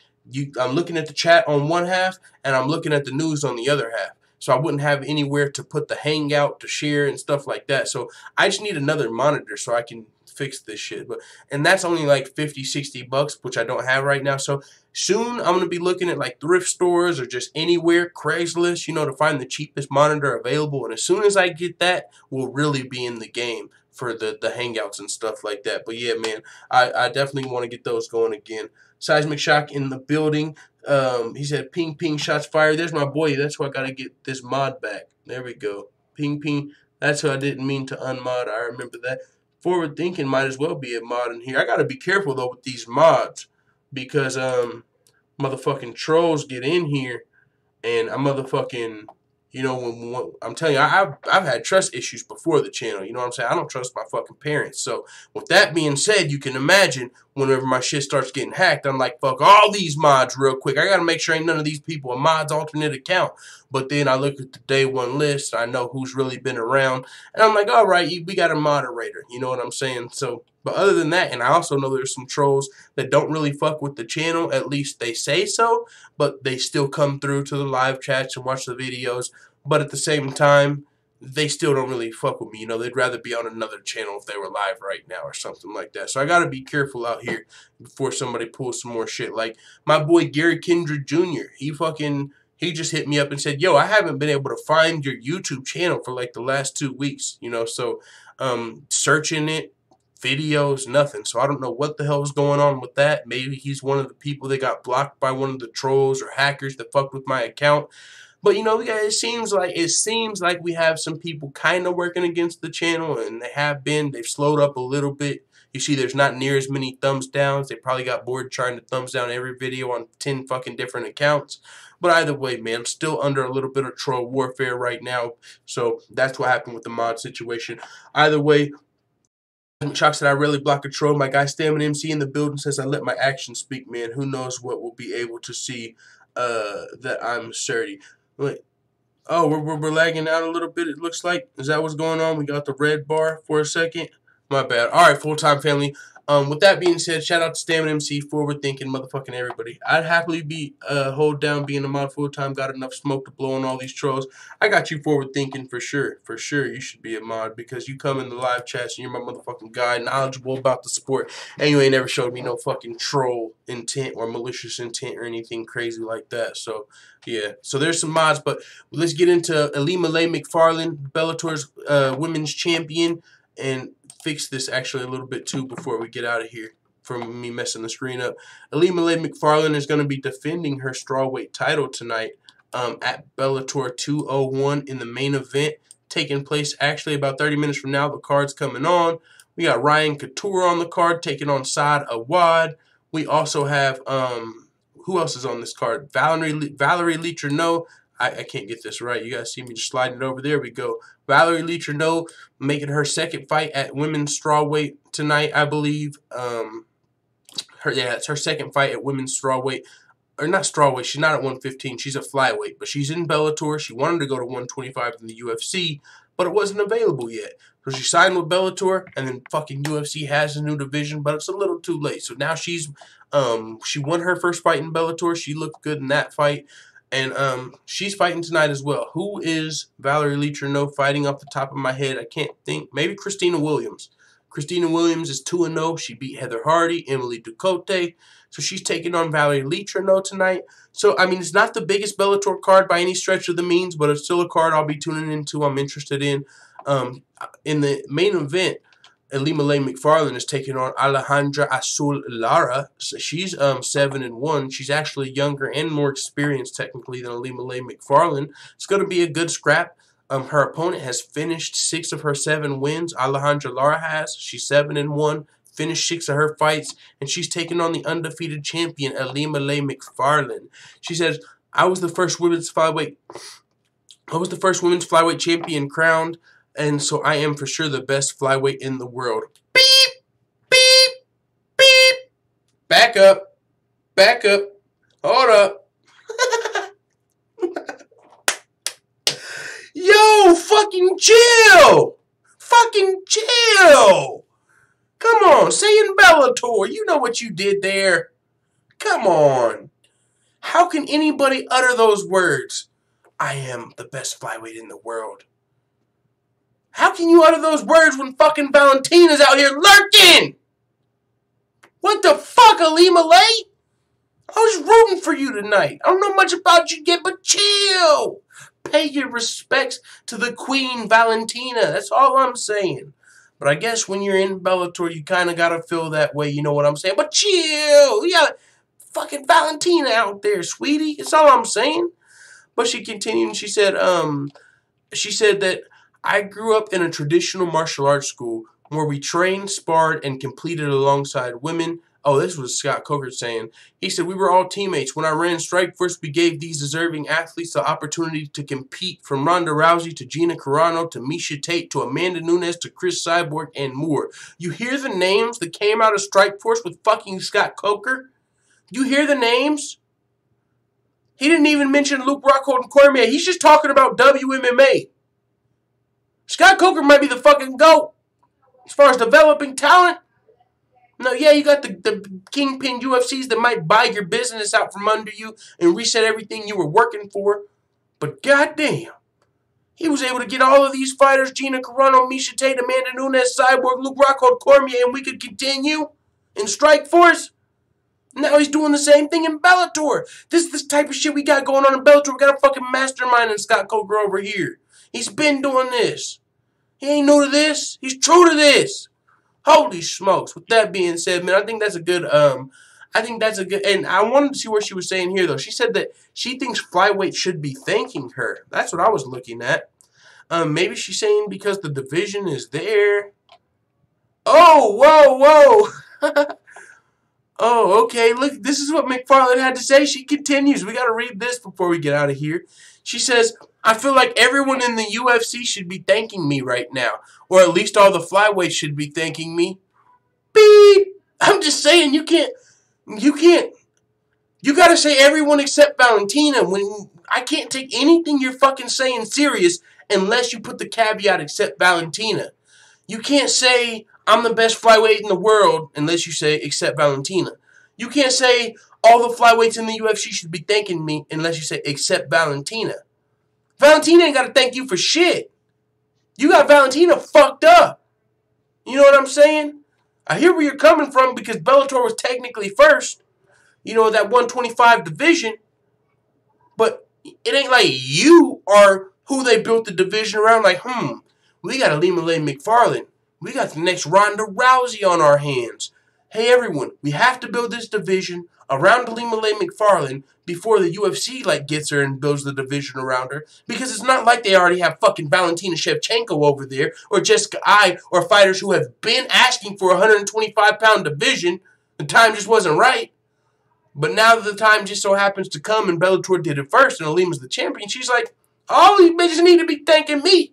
I'm looking at the chat on one half and I'm looking at the news on the other half. So I wouldn't have anywhere to put the hangout to share and stuff like that. So I just need another monitor so I can fix this shit. And that's only like $50-$60, which I don't have right now. So soon I'm going to be looking at like thrift stores or just anywhere, Craigslist, you know, to find the cheapest monitor available. And as soon as I get that, we'll really be in the game for the hangouts and stuff like that. But yeah, man, I definitely want to get those going again. Seismic Shock in the building. He said, ping, ping, shots fired. There's my boy. That's why I got to get this mod back. There we go. Ping, ping. That's who I didn't mean to unmod. I remember that. Forward Thinking might as well be a mod in here. I got to be careful, though, with these mods. Because motherfucking trolls get in here. And I motherfucking... You know, when I'm telling you, I've had trust issues before the channel. You know what I'm saying? I don't trust my fucking parents. So, with that being said, you can imagine whenever my shit starts getting hacked, I'm like, fuck all these mods real quick. I got to make sure ain't none of these people a mod's alternate account. But then I look at the day one list. I know who's really been around. And I'm like, all right, we got a moderator. You know what I'm saying? So, but other than that, and I also know there's some trolls that don't really fuck with the channel. At least they say so. But they still come through to the live chats and watch the videos. But at the same time, they still don't really fuck with me. You know, they'd rather be on another channel if they were live right now or something like that. So I got to be careful out here before somebody pulls some more shit. Like my boy Gary Kindred Jr., he just hit me up and said, yo, I haven't been able to find your YouTube channel for like the last 2 weeks. You know, so searching it, videos, nothing. So I don't know what the hell is going on with that. Maybe he's one of the people that got blocked by one of the trolls or hackers that fucked with my account. But, you know, it seems like we have some people kind of working against the channel, and they have been. They've slowed up a little bit. You see there's not near as many thumbs downs. They probably got bored trying to thumbs down every video on 10 fucking different accounts. But either way, man, I'm still under a little bit of troll warfare right now. So that's what happened with the mod situation. Either way, Chuck said, I really block a troll. My guy Stamina MC in the building says, I let my actions speak, man. Who knows what we'll be able to see that I'm sturdy. Wait. Oh, we're lagging out a little bit, it looks like. Is that what's going on? We got the red bar for a second. My bad. All right, full-time family. With that being said, shout out to Stamina MC, forward thinking, motherfucking everybody. I'd happily be hold down being a mod full time. Got enough smoke to blow on all these trolls. I got you forward thinking for sure. For sure, you should be a mod because you come in the live chats and you're my motherfucking guy, knowledgeable about the sport, and you ain't never showed me no fucking troll intent or malicious intent or anything crazy like that. So yeah, so there's some mods, but let's get into Alima McFarlane, Bellator's women's champion, and fix this actually a little bit too before we get out of here from me messing the screen up. Alima McFarlane is going to be defending her strawweight title tonight at Bellator 201 in the main event, taking place actually about 30 minutes from now. The card's coming on. We got Ryan Couture on the card taking on Saad Awad. We also have who else is on this card? Valerie Leacherno. I can't get this right. You guys see me just sliding it over. There we go. Valerie Leacherno making her second fight at women's strawweight tonight, I believe. It's her second fight at women's strawweight. Or not strawweight. She's not at 115. She's at flyweight. But she's in Bellator. She wanted to go to 125 in the UFC, but it wasn't available yet. So she signed with Bellator, and then fucking UFC has a new division, but it's a little too late. So now she won her first fight in Bellator. She looked good in that fight. And she's fighting tonight as well. Who is Valerie Leacherno fighting off the top of my head? I can't think. Maybe Christina Williams. Christina Williams is 2-0. She beat Heather Hardy, Emily Ducote. So she's taking on Valerie Leacherno tonight. So, I mean, it's not the biggest Bellator card by any stretch of the means, but it's still a card I'll be tuning into. I'm interested in. In the main event, Alima McFarlane is taking on Alejandra Azul Lara. So she's 7-1. She's actually younger and more experienced technically than Alima McFarlane. It's going to be a good scrap. Her opponent has finished 6 of her 7 wins. Alejandra Lara has. She's 7-1. Finished 6 of her fights, and she's taking on the undefeated champion Alima McFarlane. She says, "I was the first women's flyweight champion crowned. And so I am for sure the best flyweight in the world." Beep, beep, beep. Back up. Back up. Hold up. Yo, fucking chill. Fucking chill. Come on, say in Bellator. You know what you did there. Come on. How can anybody utter those words? I am the best flyweight in the world. How can you utter those words when fucking Valentina's out here lurking? What the fuck, Alima Lay? I was rooting for you tonight. I don't know much about you yet, but chill. Pay your respects to the Queen Valentina. That's all I'm saying. But I guess when you're in Bellator, you kind of got to feel that way. You know what I'm saying? But chill. You got fucking Valentina out there, sweetie. That's all I'm saying. But she continued and she said that I grew up in a traditional martial arts school where we trained, sparred, and competed alongside women. Oh, this was Scott Coker saying. He said, we were all teammates. When I ran Strikeforce, we gave these deserving athletes the opportunity to compete, from Ronda Rousey to Gina Carano to Miesha Tate to Amanda Nunes to Chris Cyborg and more. You hear the names that came out of Strikeforce with fucking Scott Coker? You hear the names? He didn't even mention Luke Rockhold and Cormier. He's just talking about WMMA. Scott Coker might be the fucking GOAT as far as developing talent. No, yeah, you got the kingpin UFCs that might buy your business out from under you and reset everything you were working for. But goddamn, he was able to get all of these fighters, Gina Carano, Miesha Tate, Amanda Nunes, Cyborg, Luke Rockhold, Cormier, and we could continue in Strikeforce. Now he's doing the same thing in Bellator. This is the type of shit we got going on in Bellator. We got a fucking mastermind in Scott Coker over here. He's been doing this. He ain't new to this. He's true to this. Holy smokes. With that being said, man, I think that's a good, and I wanted to see what she was saying here, though. She said that she thinks flyweight should be thanking her. That's what I was looking at. Maybe she's saying because the division is there. Oh, whoa. Oh, okay. Look, this is what McFarlane had to say. She continues. We got to read this before we get out of here. She says, I feel like everyone in the UFC should be thanking me right now. Or at least all the flyweights should be thanking me. Beep. I'm just saying, you can't. You got to say everyone except Valentina. When I can't take anything you're fucking saying serious unless you put the caveat except Valentina. You can't say I'm the best flyweight in the world unless you say except Valentina. You can't say all the flyweights in the UFC should be thanking me unless you say except Valentina. Valentina ain't got to thank you for shit. You got Valentina fucked up. You know what I'm saying? I hear where you're coming from because Bellator was technically first. You know, that 125 division. But it ain't like you are who they built the division around. Like, we got Alima McFarlane. We got the next Ronda Rousey on our hands. Hey, everyone, we have to build this division around Alima McFarlane before the UFC gets her and builds the division around her. Because it's not like they already have fucking Valentina Shevchenko over there or Jessica Ai or fighters who have been asking for a 125-pound division. The time just wasn't right. But now that the time just so happens to come and Bellator did it first and Alima's the champion, she's like, all these bitches need to be thanking me.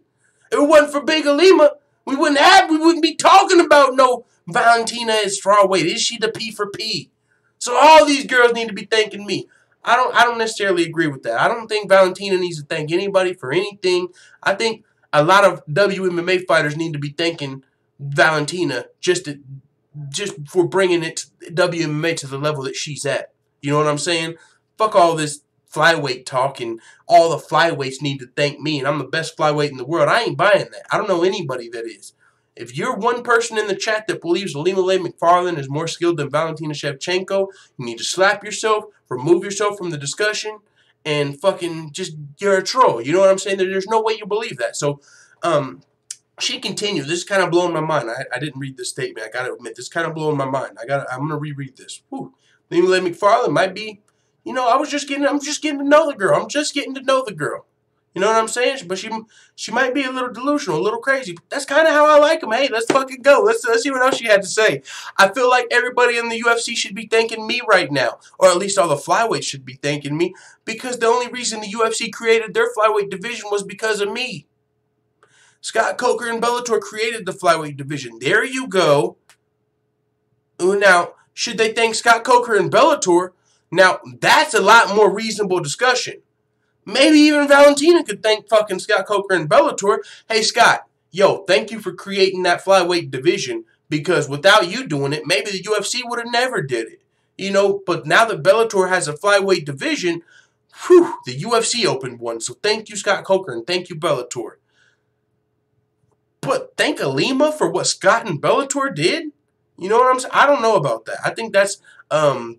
If it wasn't for Big Alima, we wouldn't be talking about no Valentina is strawweight. Is she the P for P? So all these girls need to be thanking me. I don't necessarily agree with that. I don't think Valentina needs to thank anybody for anything. I think a lot of WMMA fighters need to be thanking Valentina just for bringing it WMMA to the level that she's at. You know what I'm saying? Fuck all this flyweight talk and all the flyweights need to thank me and I'm the best flyweight in the world. I ain't buying that. I don't know anybody that is. If you're one person in the chat that believes Alima McFarlane is more skilled than Valentina Shevchenko, you need to slap yourself, remove yourself from the discussion, and fucking you're a troll. You know what I'm saying? There's no way you believe that. So, she continued. This is kind of blowing my mind. I didn't read this statement. I got to admit, this is kind of blowing my mind. I'm going to reread this. Whew. Alima McFarlane might be, I'm just getting to know the girl. I'm just getting to know the girl. You know what I'm saying? But she might be a little delusional, a little crazy. But that's kind of how I like them. Hey, let's fucking go. Let's see what else she had to say. I feel like everybody in the UFC should be thanking me right now. Or at least all the flyweights should be thanking me. Because the only reason the UFC created their flyweight division was because of me. Scott Coker and Bellator created the flyweight division. There you go. Now, should they thank Scott Coker and Bellator? Now, that's a lot more reasonable discussion. Maybe even Valentina could thank fucking Scott Coker and Bellator. Hey, Scott, thank you for creating that flyweight division because without you doing it, maybe the UFC would have never did it. But now that Bellator has a flyweight division, the UFC opened one. So thank you, Scott Coker, and thank you, Bellator. But thank Alima for what Scott and Bellator did? You know what I'm saying? I don't know about that. I think that's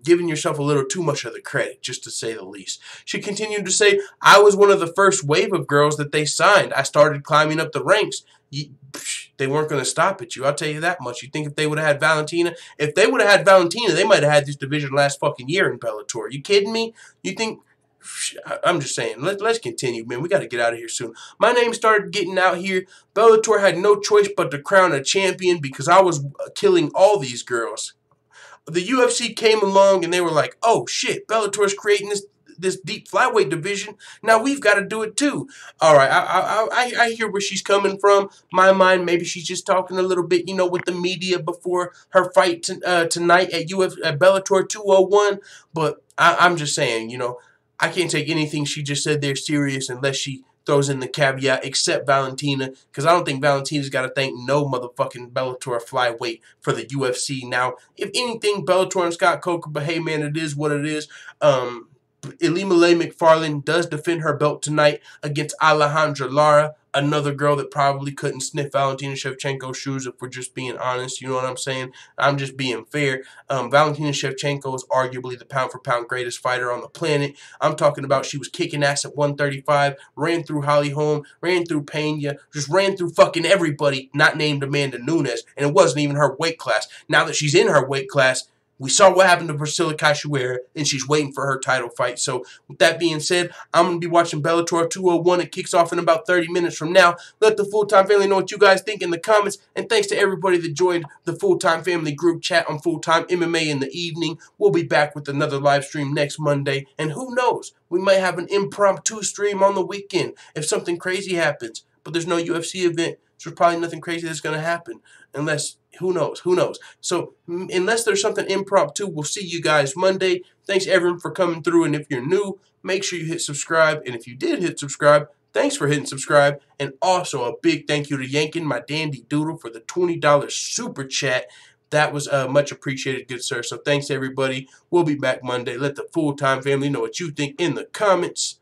giving yourself a little too much of the credit, just to say the least. She continued to say, I was one of the first wave of girls that they signed. I started climbing up the ranks. They weren't going to stop at you. I'll tell you that much. You think if they would have had Valentina? If they would have had Valentina, they might have had this division last fucking year in Bellator. Are you kidding me? You think... I'm just saying, let's continue, man. We got to get out of here soon. My name started getting out here. Bellator had no choice but to crown a champion because I was killing all these girls. The UFC came along and they were like, oh shit, Bellator's creating this deep flyweight division. Now we've got to do it too. All right, I hear where she's coming from. My mind, maybe she's just talking a little bit, with the media before her fight tonight at Bellator 201. But I'm just saying, I can't take anything she just said there serious unless she throws in the caveat, except Valentina, because I don't think Valentina's got to thank no motherfucking Bellator flyweight for the UFC. Now, if anything, Bellator and Scott Coker, but hey, man, it is what it is. Alima McFarlane does defend her belt tonight against Alejandra Lara, another girl that probably couldn't sniff Valentina Shevchenko's shoes if we're just being honest. You know what I'm saying? I'm just being fair. Valentina Shevchenko is arguably the pound-for-pound greatest fighter on the planet. I'm talking about she was kicking ass at 135, ran through Holly Holm, ran through Pena, just ran through fucking everybody not named Amanda Nunes, and it wasn't even her weight class. Now that she's in her weight class, we saw what happened to Priscilla Cachoeira, and she's waiting for her title fight. So, with that being said, I'm going to be watching Bellator 201. It kicks off in about 30 minutes from now. Let the Full-Time Family know what you guys think in the comments. And thanks to everybody that joined the Full-Time Family group chat on Full-Time MMA in the evening. We'll be back with another live stream next Monday. And who knows? We might have an impromptu stream on the weekend if something crazy happens. But there's no UFC event, so there's probably nothing crazy that's going to happen. Unless... Who knows? Who knows? So, unless there's something impromptu, we'll see you guys Monday. Thanks, everyone, for coming through. And if you're new, make sure you hit subscribe. And if you did hit subscribe, Thanks for hitting subscribe. And also a big thank you to Yankin, my dandy doodle, for the $20 super chat. That was much appreciated, good sir. So thanks, everybody. We'll be back Monday. Let the full-time family know what you think in the comments.